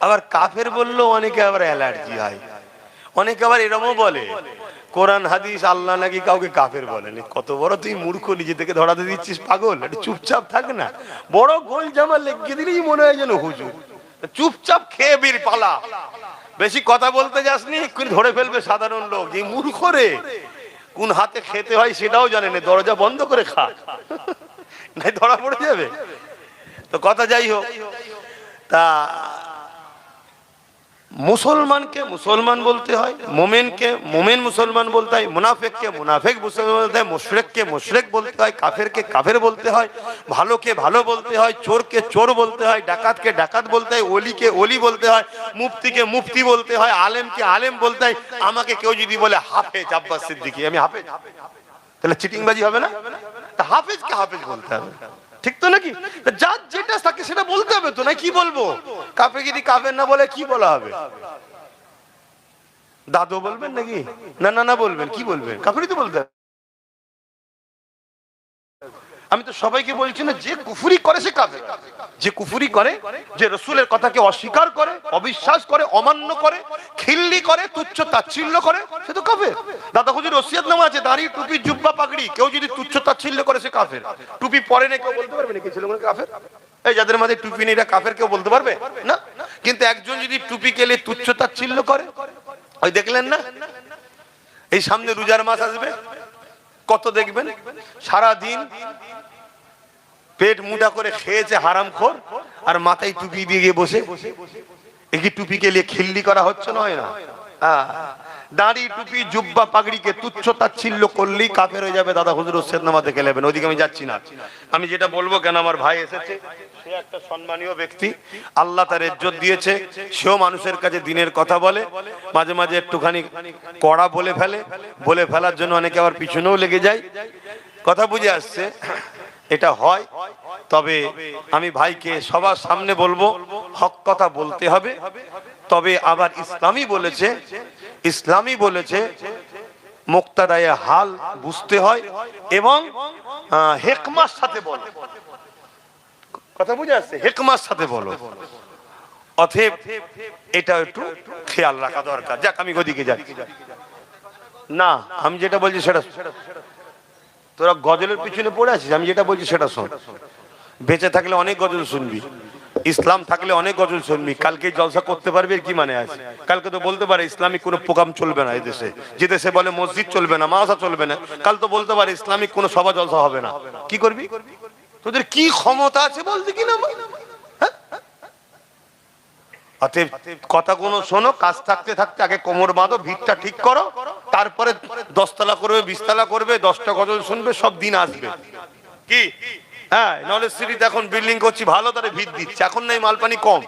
আবার কাফের বললেও অনেকে আবার অ্যালার্জি হয়, অনেকে আবার এরকমও বলে কোরআন হাদিস আল্লাহ নাকি কাউকে কাফের বলেনি। কত বড় তুই মূর্খ, নিজে থেকে ধরাতে দিচ্ছিস, পাগল, একটু চুপচাপ থাক না। বড় গোল জামা লেগে দিলেই মনে হয় যেন হুজুর। চুপচাপ খেয়ে বীর পালা, বেশি কথা বলতে যাসনি, এক্ষুনি ধরে ফেলবে সাধারণ লোক যে মূর্খ রে, কোন হাতে খেতে হয় সেটাও জানে না, দরজা বন্ধ করে খা, নাই ধরা পড়ে যাবে। তো কথা যাই হোক, তা মুসলমানকে মুসলমান বলতে হয়, মোমেনকে মোমেন মুসলমান বলতে হয়, মুনাফিককে মুনাফিক মুসলমান বলতে হয়, মুশরিককে মুশরিক বলতে হয়, কাফেরকে কাফের বলতে হয়, ভালোকে ভালো বলতে হয়, চোরকে চোর বলতে হয়, ডাকাতকে ডাকাত বলতে হয়, ওলিকে ওলি বলতে হয়, মুফতিকে মুফতি বলতে হয়, আলেমকে আলেম বলতে হয়। আমাকে কেউ যদি বলে হাফেজ আব্বাস সিদ্দিকী, আমি হাফেজ, তাহলে চিটিংবাজি হবে না? তা হাফেজকে হাফেজ বলতে হবে, ঠিক তো নাকি? যার যেটা থাকে সেটা বলতে হবে তো, না কি বলবো? কাফেরগিরি কাফের না বলে কি বলা হবে? দাদু বলবেন নাকি? না না না বলবেন, কি বলবেন? কাফেরই তো বলতে হবে। আমি তো সবাইকে বলছি না, যে কুফরি করে সে কাফের, যে কুফরি করে, যে রাসূলের কথাকে অস্বীকার করে, অবিশ্বাস করে, অমান্য করে, খিল্লি করে, তুচ্ছ তাচ্ছিল্য করে, সে তো কাফের। দাদা হুজুর ওসিয়তনামা আছে, দাড়ি টুপি জুব্বা পাগড়ি, কেউ যদি তুচ্ছ তাচ্ছিল্য করে সে কাফের। টুপি পরে না, কেউ বলতে পারবে নাকি ছেলেগুলো কাফের? এই যাদের মাঝে টুপি নেই এরা কাফের, কেউ বলতে পারবে না? কিন্তু একজন যদি টুপি কেলে তুচ্ছ তাচ্ছিল্য করে, ওই দেখলেন না, এই সামনে রোজার মাস আসবে, কত দেখবেন সারা দিন পেট মুটা করে খেয়েছে হারামখোর, আর মাথায় টুপি দিয়ে গিয়ে বসে, এই টুপিকে নিয়ে খিল্লি করা হচ্ছে না, হয় না? দাড়ি টুপি জুব্বা পাগড়িকে তুচ্ছ তাচ্ছিল্য করলেই কাফের হয়ে যাবে। দাদা হুজুর ওসিয়তনামা দেখে নেবেন, ওইদিকে আমি যাচ্ছি না। আমি যেটা বলবো, কেন আমার ভাই এসেছে, সে একটা সম্মানীয় ব্যক্তি, আল্লাহ তার ইজ্জত দিয়েছে, সেও মানুষের কাছে দিনের কথা বলে, মাঝে মাঝে একটুখানি কড়া বলে ফেলে, বলে ফেলার জন্য অনেকে আবার পিছনেও লেগে যায়। কথা বুঝে আসছে, এটা হয়। তবে আমি ভাইকে সবার সামনে বলবো, হক কথা বলতে হবে। তবে আবার ইসলামী বলেছে মুক্তাদায়ে হাল বুঝতে হয় এবং হিকমার সাথে বলো। কথা বুঝে আসছে? হিকমার সাথে বলো। অতএব এটা একটু খেয়াল রাখা দরকার। যাক, আমি ওদিকে যাচ্ছি না, আমি যেটা বলছি সেটা, তোরা গজলের পিছনে পড়ে আছিস, আমি যেটা বলছি সেটা শোন। বেঁচে থাকলে অনেক গজল শুনবি, ইসলাম থাকলে অনেক গজল শুনবি। কালকে জলসা করতে পারবি, কি মানে আছে? কালকে তো বলতে পারে ইসলামিক কোনো প্রোগ্রাম চলবে না এই দেশে, যে দেশে বলে মসজিদ চলবে না, মাদ্রাসা চলবে না, কাল তো বলতে পারে ইসলামিক কোনো সভা জলসা হবে না। কি করবি? তোদের কি ক্ষমতা আছে বলতে কি না? অতএব কথাগুলো শোনো, কাজ থাকতে থাকতে আগে কোমর বাঁধো, ভিতটা ঠিক করো, তারপরে 10 তলা করবে, 20 তলা করবে, 10টা গজল শুনবে, সব দিন আসবে। কি? হ্যাঁ, নলেজ সিটিতে এখন বিল্ডিং করছি, ভালো তারে ভিত দিচ্ছে, এখন নেই মালপানি কম,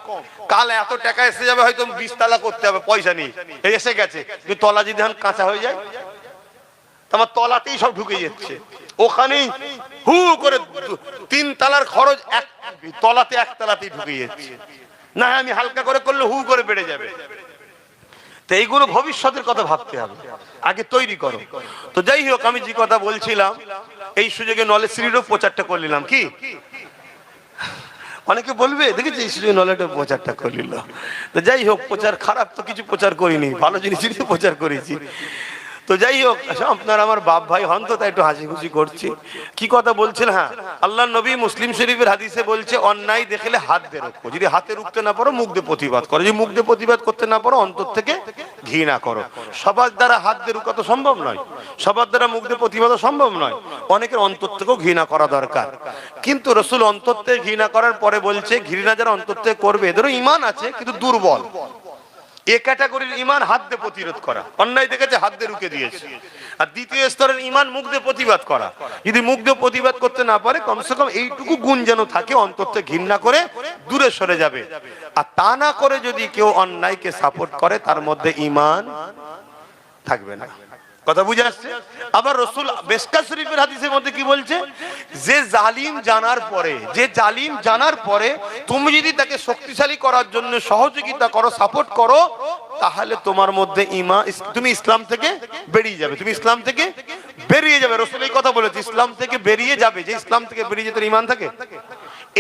কাল এত টাকা এসে যাবে, হয়তো 20 তলা করতে হবে, পয়সা নেই, এই এসে গেছে। কিন্তু তলা যদি এখন কাঁচা হয়ে যায়, তোমার তলাতেই সব ঢুকে যাচ্ছে, ওখানেই হু করে 3 তলার খরচ তলাতে 1 তলাতেই ঢুকে যাচ্ছে। না, আমি হালকা করে করলে হু করে বেড়ে যাবে। তো এইগুলো ভবিষ্যতের কথা ভাবতে হবে, আগে তৈরি করো। তো যাই হোক, আমি যে কথা বলছিলাম, এই সুযোগে নলেজ সিটিরও প্রচারটা করে নিলাম। কি অনেকে বলবে, দেখেছি এই সুযোগে নলেজটা প্রচারটা করে নিল। তো যাই হোক, প্রচার খারাপ তো কিছু প্রচার করিনি, ভালো জিনিসই প্রচার করেছি। তো যাই হোক, আপনার আমার বাপ ভাই হন তো, তাই একটু হাসি খুশি করছি। কি কথা বলছেন? হ্যাঁ, আল্লাহ নবী মুসলিম শরীফের হাদিসে বলছে, অন্যায় দেখলে হাত দিয়ে রুখো, যদি হাতে রুখতে না পারো মুখ দিয়ে প্রতিবাদ করো, যদি মুখ দিয়ে প্রতিবাদ করতে না পারো অন্তর থেকে ঘৃণা করো। সবার দ্বারা হাত দিয়ে রুখা তো সম্ভব নয়, সবার দ্বারা মুখ দিয়ে প্রতিবাদও সম্ভব নয়, অনেকের অন্তর থেকেও ঘৃণা করা দরকার। কিন্তু রাসূল অন্তর থেকে ঘৃণা করার পরে বলছে, ঘৃণা যারা অন্তর থেকে করবে এদেরও ঈমান আছে, কিন্তু দুর্বল। এ ক্যাটাগরির ঈমান হাত দিয়ে প্রতিরোধ করা, অন্যায় দেখেছে হাত দিয়ে রুখে দিয়েছে। আর দ্বিতীয় স্তরের ঈমান মুখ দিয়ে প্রতিবাদ করা, যদি মুখ দিয়ে প্রতিবাদ করতে না পারে, কমসে কম এইটুকু গুণ যেন থাকে, অন্তর থেকে ঘৃণা করে দূরে সরে যাবে। আর তা না করে যদি কেউ অন্যায়কে সাপোর্ট করে, তার মধ্যে ঈমান থাকবে না। কথা বুঝে আসছে? আবার রাসূল মিশকাত শরীফের হাদিসের মধ্যে কি বলছে, যে জালিম জানার পরে তুমি যদি তাকে শক্তিশালী করার জন্য সহযোগিতা করো, সাপোর্ট করো, তাহলে তোমার মধ্যে ঈমান, তুমি ইসলাম থেকে বেরিয়ে যাবে, রাসূল এই কথা বলেছে, ইসলাম থেকে বেরিয়ে যাবে। যে ইসলাম থেকে বেরিয়ে যেতে ঈমান থাকে,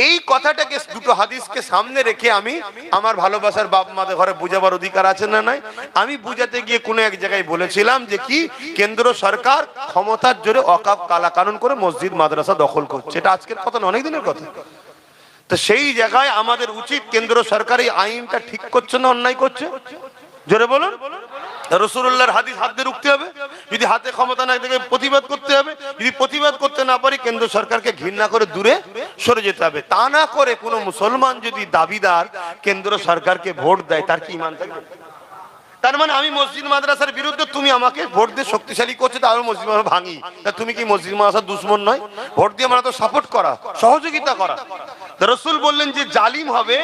এই কথাটাকে, দুটো হাদিসকে সামনে রেখে আমি আমার ভালোবাসার বাপ মাদের ঘরে বুঝাবার অধিকার আছে না নাই? আমি বুঝাতে গিয়ে কোনো এক জায়গায় বলেছিলাম যে কি, কেন্দ্র সরকার ক্ষমতার জোরে ওয়াকফ কালা কানুন করে মসজিদ মাদ্রাসা দখল করছে। এটা আজকের কথা না, অনেক দিনের কথা। তো সেই জায়গায় আমাদের উচিত, কেন্দ্র সরকার এই আইনটা ঠিক করছে না অন্যায় করছে? জোরে বলুন। রাসূলুল্লাহর হাদিস হাত দিয়ে রুখতে হবে, যদি হাতে ক্ষমতা না থাকে প্রতিবাদ করতে হবে, যদি প্রতিবাদ করতে না পারি কেন্দ্র সরকারকে ঘৃণা করে দূরে সরে যেতে হবে। তা না করে কোনো মুসলমান যদি দাবিদার কেন্দ্র সরকারকে ভোট দেয় তার কি ঈমান থাকবে? তার মানে আমি মসজিদ মাদ্রাসার বিরুদ্ধে, তুমি আমাকে ভোট দিয়ে শক্তিশালী করছো, তাহলে মসজিদ মাদ্রাসা ভাঙি, তা তুমি কি মসজিদ মাদ্রাসার দুশমন নয়? ভোট দিয়ে আমরা তো সাপোর্ট করা, সহযোগিতা করা। রাসূল বললেন যে জালিম হবে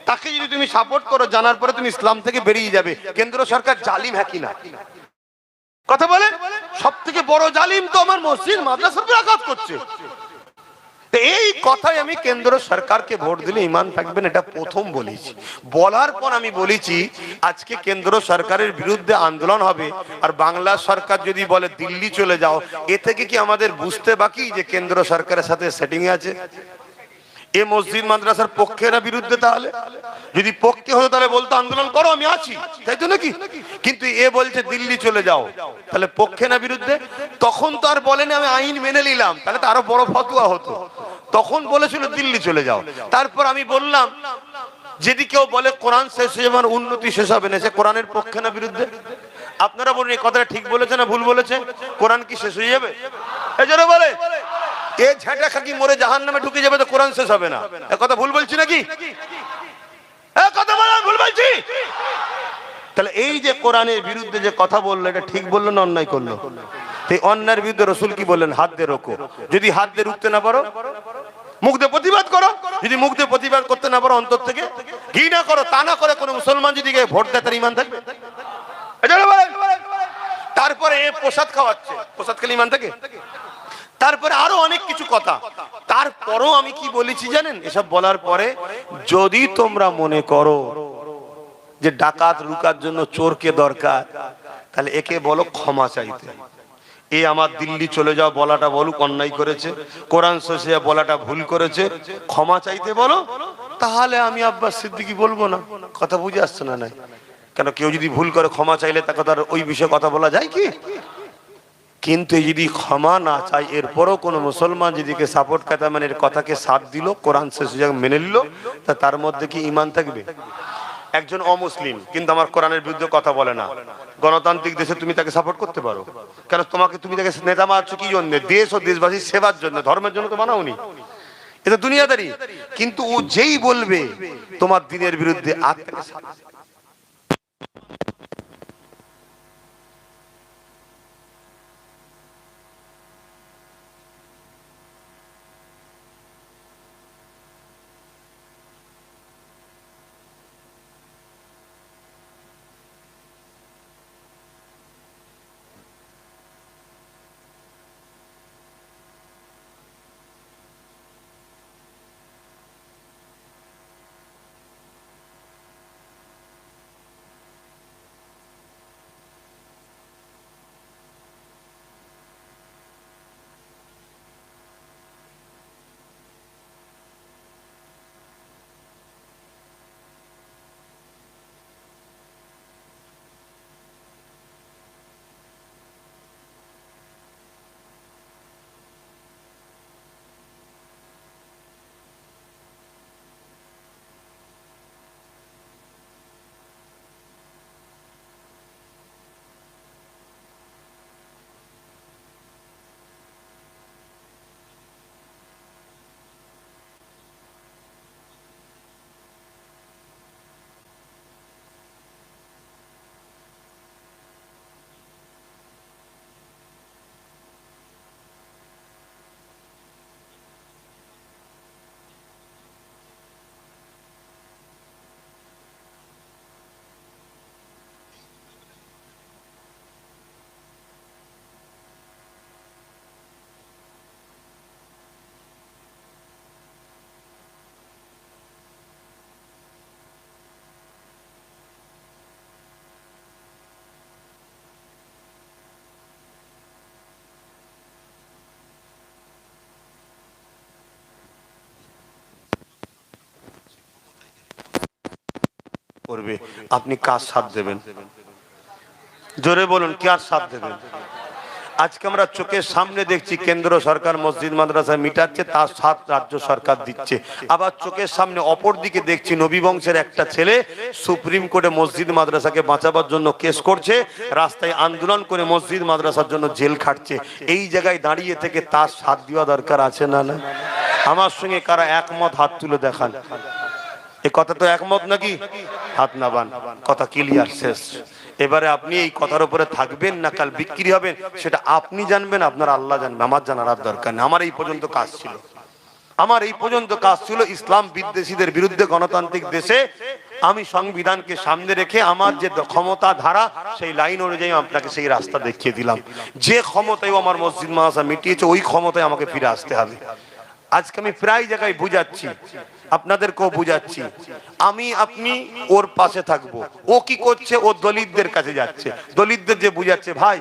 তাকে যদি তুমি সাপোর্ট করো, জানার পরে তুমি ইসলাম থেকে বেরিয়ে যাবে। কেন্দ্র সরকার জালিম হ্যাঁ কিনা কথা বলে? সব থেকে বড় জালিম তো আমার মসজিদ মাদ্রাসার উপর আঘাত করছে। এই কথাই আমি কেন্দ্র সরকারকে ভোট দিলে ঈমান থাকবেন, এটা প্রথম বলেছি। বলার পর আমি বলেছি আজকে কেন্দ্র সরকারের বিরুদ্ধে আন্দোলন হবে, আর বাংলা সরকার যদি বলে দিল্লি চলে যাও, এ থেকে কি আমাদের বুঝতে বাকি যে কেন্দ্র সরকারের সাথে সেটিং আছে? এ মসজিদ মাদ্রাসার পক্ষে না বিরুদ্ধে? তাহলে যদি পক্ষে হতো তাহলে বলতো আন্দোলন করো, আমি আছি, তাই তো নাকি? কিন্তু এ বলছে দিল্লি চলে যাও, তাহলে পক্ষে না বিরুদ্ধে? তখন তো আর বলেনি আমি আইন মেনে নিলাম, তাহলে তো আরো বড় ফতোয়া হতো। তখন বলেছিল দিল্লি চলে যাও। তারপর আমি বললাম যদি কেউ বলে কোরআন শেষ হয়ে যাবে, উন্নতি শেষ হবে না, সে কোরআনের পক্ষে না বিরুদ্ধে? আপনারা বলুন এই কথাটা ঠিক বলেছে না ভুল বলেছে? কোরআন কি শেষ হয়ে যাবে? এই জন্য বলে এ ঝাঁটা খাকি মরে জাহান্নামে ঢুকে যাবে, তো কোরআন শেষ হবে না। এ কথা ভুল বলছি নাকি? এ কথা বলা ভুল বলছি? তাহলে এই যে কোরআনের বিরুদ্ধে যে কথা বললো, এটা ঠিক বললো না অন্যায় করলো? এই অন্যায়ের বিরুদ্ধে রাসূল কি বললেন? হাত দিয়ে রোকো। যদি হাত দিয়ে রুখতে না পারো, মুখ দিয়ে প্রতিবাদ করো। যদি মুখ দিয়ে প্রতিবাদ করতে না পারো, অন্তর থেকে ঘৃণা করো। তা না করে কোনো মুসলমান যদি ভোট দেয় তার ঈমান থাকবে? তারপরে এ প্রসাদ খাওয়াচ্ছে, প্রসাদ খেলে ঈমান থাকে? তারপরে আরো অনেক কিছু কথা। তারপরও আমি কি বলেছি জানেন? এসব বলার পরে যদি তোমরা মনে করো যে ডাকাত রুকার জন্য চোরকে দরকার, তাহলে একে বলো ক্ষমা চাইতে। এ আমার দিল্লি চলে যাও বলাটা বলুক অন্যায় করেছে, কোরআন শেষে বলাটা ভুল করেছে, ক্ষমা চাইতে বলো, তাহলে আমি আব্বাস সিদ্দিকী বলবো না। কথা বুঝে আসছে না? নাই কেন? কেউ যদি ভুল করে ক্ষমা চাইলে তাকে তার ওই বিষয়ে কথা বলা যায় কি? কিন্তু যদি ক্ষমা না চাই, এরপরও কোনো মুসলমান যেদিকে সাপোর্ট করে, মানে এর কথাকে সাথ দিল, কোরআন শেষে মেনে নিল, তা তার মধ্যে কি ঈমান থাকবে? একজন অমুসলিম কিন্তু আমার কোরআনের বিরুদ্ধে কথা বলে না, গণতান্ত্রিক দেশে তুমি তাকে সাপোর্ট করতে পারো? কেন? তুমি তাকে নেতা বানাচ্ছ কি জন্য? দেশ ও দেশবাসীর সেবার জন্য, ধর্মের জন্য তো বানাওনি। এটা দুনিয়াদারি। কিন্তু ও যেই বলবে তোমার দিনের বিরুদ্ধে, করবে, আপনি কার সাথ দেবেন? জোরে বলুন, কার সাথ দেবেন? আজকে আমরা চোখের সামনে দেখছি কেন্দ্র সরকার মসজিদ মাদ্রাসা মিটাচ্ছে, তার 7 রাজ্য সরকার দিচ্ছে। আবার চোখের সামনে অপর দিকে দেখছি নবী বংশের একটা ছেলে সুপ্রিম কোর্টে মসজিদ মাদ্রাসাকে বাঁচাবার জন্য কেস করছে, রাস্তায় আন্দোলন করে মসজিদ মাদ্রাসার জন্য জেল খাটছে। এই জায়গায় দাঁড়িয়ে থেকে তার সাথ দেওয়া দরকার আছে না? না, আমার সঙ্গে কারা একমত হাত তুলে দেখান। এই কথা তো একমত নাকি? হাত নাবান, কথা ক্লিয়ার, শেষ। এবারে আপনি এই কথার উপরে থাকবেন না কাল বিক্রি হবেন সেটা আপনি জানবেন, আপনার আল্লাহ জানবেন, আমার জানার আর দরকার নেই। আমার এই পর্যন্ত কাজ ছিল, আমার এই পর্যন্ত কাজ ছিল ইসলাম বিদ্বেষীদের বিরুদ্ধে গণতান্ত্রিক দেশে আমি সংবিধানকে সামনে রেখে আমার যে ক্ষমতা ধারা সেই লাইন অনুযায়ী আপনাকে সেই রাস্তা দেখিয়ে দিলাম। যে ক্ষমতায় আমার মসজিদ মাদ্রাসা মিটিয়েছে ওই ক্ষমতায় আমাকে ফিরে আসতে হবে। আজকে আমি প্রায় জায়গায় বুঝাচ্ছি, আপনাদেরকেও বুঝাচ্ছি, আমি আপনি ওর পাশে থাকবো। ও কি করছে? ও দলিতদের কাছে যাচ্ছে, দলিতদের যে বুঝাচ্ছে ভাই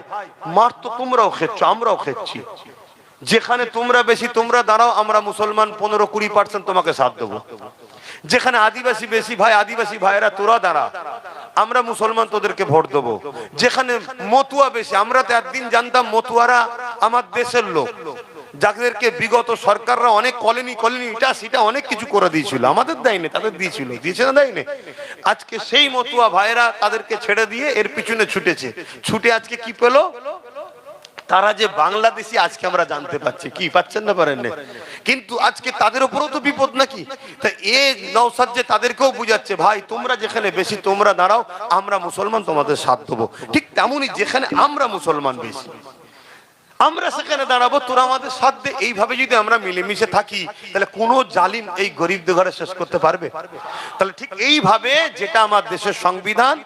মার তো তোমরাও খেচ্ছ আমরাও খেচ্ছি, যেখানে তোমরা বেশি তোমরা দাঁড়াও, আমরা মুসলমান 15-20% তোমাকে সাথ দেবো। যেখানে আদিবাসী বেশি ভাই আদিবাসী ভাইয়েরা তোরা দাঁড়া, আমরা মুসলমান তোদেরকে ভোট দেবো। যেখানে মতুয়া বেশি, আমরা তো একদিন জানতাম মতুয়ারা আমার দেশের লোক, যাদেরকে বিগত সরকাররা অনেক কলোনি এটা সেটা অনেক কিছু করে দিয়েছিল, আমাদের দেয়নি, তাদের দিয়েছিল, দিয়েছে না দেয়নি। আজকে সেই মতুয়া ভাইয়েরা তাদেরকে ছেড়ে দিয়ে এর পিছনে ছুটেছে, ছুটে আজকে কি পেলো? তারা যে বাংলাদেশি আজকে আমরা জানতে পাচ্ছি। কি পাচ্ছেন না পারেন না? কিন্তু আজকে তাদের উপরেও তো বিপদ নাকি? তা এই নওশাদ যে তাদেরকেও বুঝাচ্ছে ভাই তোমরা যেখানে বেশি তোমরা দাঁড়াও, আমরা মুসলমান তোমাদের সাথ দেবো। ঠিক তেমনই যেখানে আমরা মুসলমান বেশি আমরা সেখানে দাঁড়াবো, তোরা আমাদের সাথ দে। এইভাবে যদি আমরা মিলেমিশে থাকি তাহলে কোনো জালিম এই গরিবদের ঘরে শেষ করতে পারবে? তাহলে ঠিক এইভাবে যেটা আমার দেশের সংবিধান,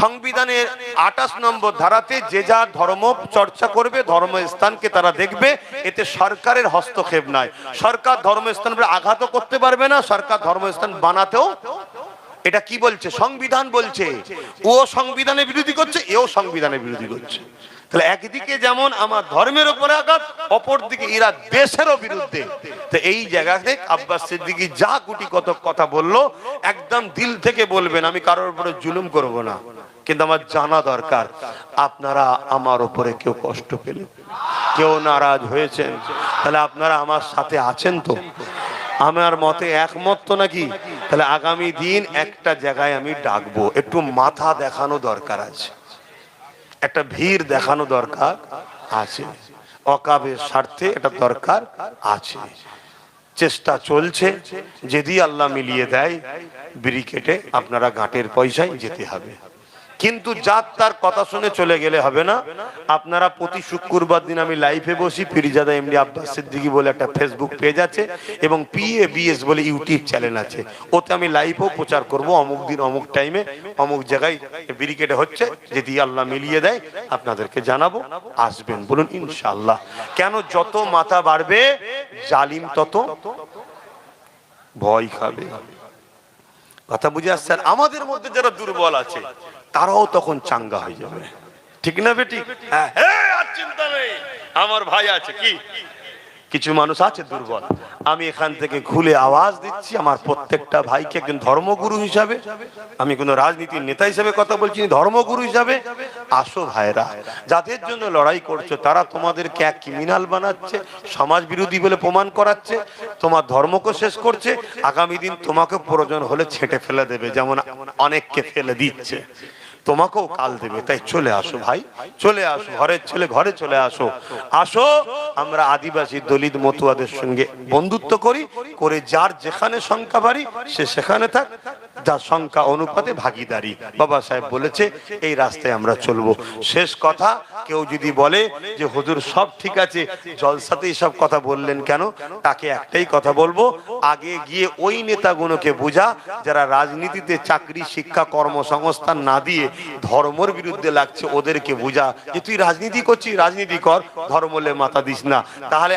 সংবিধানের 28 নম্বর ধারাতে যে যা ধর্ম চর্চা করবে, ধর্মস্থানকে তারা দেখবে, এতে সরকারের হস্তক্ষেপ নাই। সরকার ধর্মস্থান আঘাতও করতে পারবে না, সরকার ধর্মস্থান বানাতেও। এটা কি বলছে? সংবিধান বলছে। ও সংবিধানের বিরোধী করছে, এও সংবিধানের বিরোধী করছে। তাহলে একদিকে যেমন আমার ধর্মের উপরে আঘাত, অপর দিকে এরা দেশেরও বিরুদ্ধে। তো এই জায়গাতে আব্বাস সিদ্দিকী যা গুটি কত কথা বললো একদম দিল থেকে বলবেন, আমি কারোর উপরে জুলুম করব না, কিন্তু আমার জানা দরকার আপনারা আমার উপরে কেউ কষ্ট পেলেন, কেউ নারাজ হয়েছেন, তাহলে আপনারা আমার সাথে আছেন তো? আমার মতে একমত তো নাকি? তাহলে আগামী দিন একটা জায়গায় আমি ডাকবো, একটু মাথা দেখানো দরকার আছে, একটা ভিড় দেখানো দরকার আছে, অকাবের স্বার্থে এটা দরকার আছে। চেষ্টা চলছে, যদি আল্লাহ মিলিয়ে দেয় ব্রিকেটে আপনারা ঘাটের পয়সায় যেতে হবে। কিন্তু যার তার কথা শুনে চলে গেলে হবে না। আপনারা প্রতি শুক্রবার দিন আমি লাইভে বসি, ফিরিজাদা এমডি আব্বাস সিদ্দিকী বলে একটা ফেসবুক পেজ আছে এবং PABS বলে ইউটিউব চ্যানেল আছে, ওতে আমি লাইভও প্রচার করব। অমুক দিন অমুক টাইমে অমুক জায়গায় ব্রিকেটে হচ্ছে, যদি আল্লাহ মিলিয়ে দেয় আপনাদেরকে জানাবো, আসবেন বলুন ইনশাআল্লাহ। কেন? যত মাথা বাড়বে জালিম তত ভয় খাবে। কথা বুঝে আসছে? আমাদের মধ্যে যারা দুর্বল আছে তারাও তখন চাঙ্গা হয়ে যাবে, ঠিক না বেটি? হ্যাঁ, আর চিন্তা নেই, আমার ভাই আছে। কি কিছু মানুষ আছে দুর্বল, আমি এখান থেকে খুলে আওয়াজ দিচ্ছি আমার প্রত্যেকটা ভাইকে একজন ধর্মগুরু হিসাবে, আমি কোনো রাজনীতির নেতা হিসাবে কথা বলছি, ধর্মগুরু হিসাবে আসো ভাইরা, যাদের জন্য লড়াই করছো তারা তোমাদেরকে এক ক্রিমিনাল বানাচ্ছে, সমাজ বিরোধী বলে প্রমাণ করাচ্ছে, তোমার ধর্মকে শেষ করছে, আগামী দিন তোমাকে প্রয়োজন হলে ছেঁটে ফেলে দেবে, যেমন অনেককে ফেলে দিচ্ছে, তোমাকেও কাল দেবে। তাই চলে আসো ভাই, চলে আসো, ঘরের ছেলে ঘরে চলে আসো। আসো আমরা আদিবাসী দলিত মতুয়াদের সঙ্গে বন্ধুত্ব করি, করে যার যেখানে সংখ্যা বাড়ি সে সেখানে থাক, যার সংখ্যা অনুপাতে ভাগিদারি। বাবা সাহেব বলেছে এই রাস্তায় আমরা চলবো। শেষ কথা, কেউ যদি বলে যে হুজুর সব ঠিক আছে, জলসাতেই সব কথা বললেন কেন, তাকে একটাই কথা বলবো, আগে গিয়ে ওই নেতাগুলোকে বোঝা যারা রাজনীতিতে চাকরি শিক্ষা কর্মসংস্থান না দিয়ে ধর্মের বিরুদ্ধে লাগছে, ওদেরকে বোঝা যে তুই রাজনীতি করছিস, রাজনীতি কর, ধর্মলে মাথা দিস না। তাহলে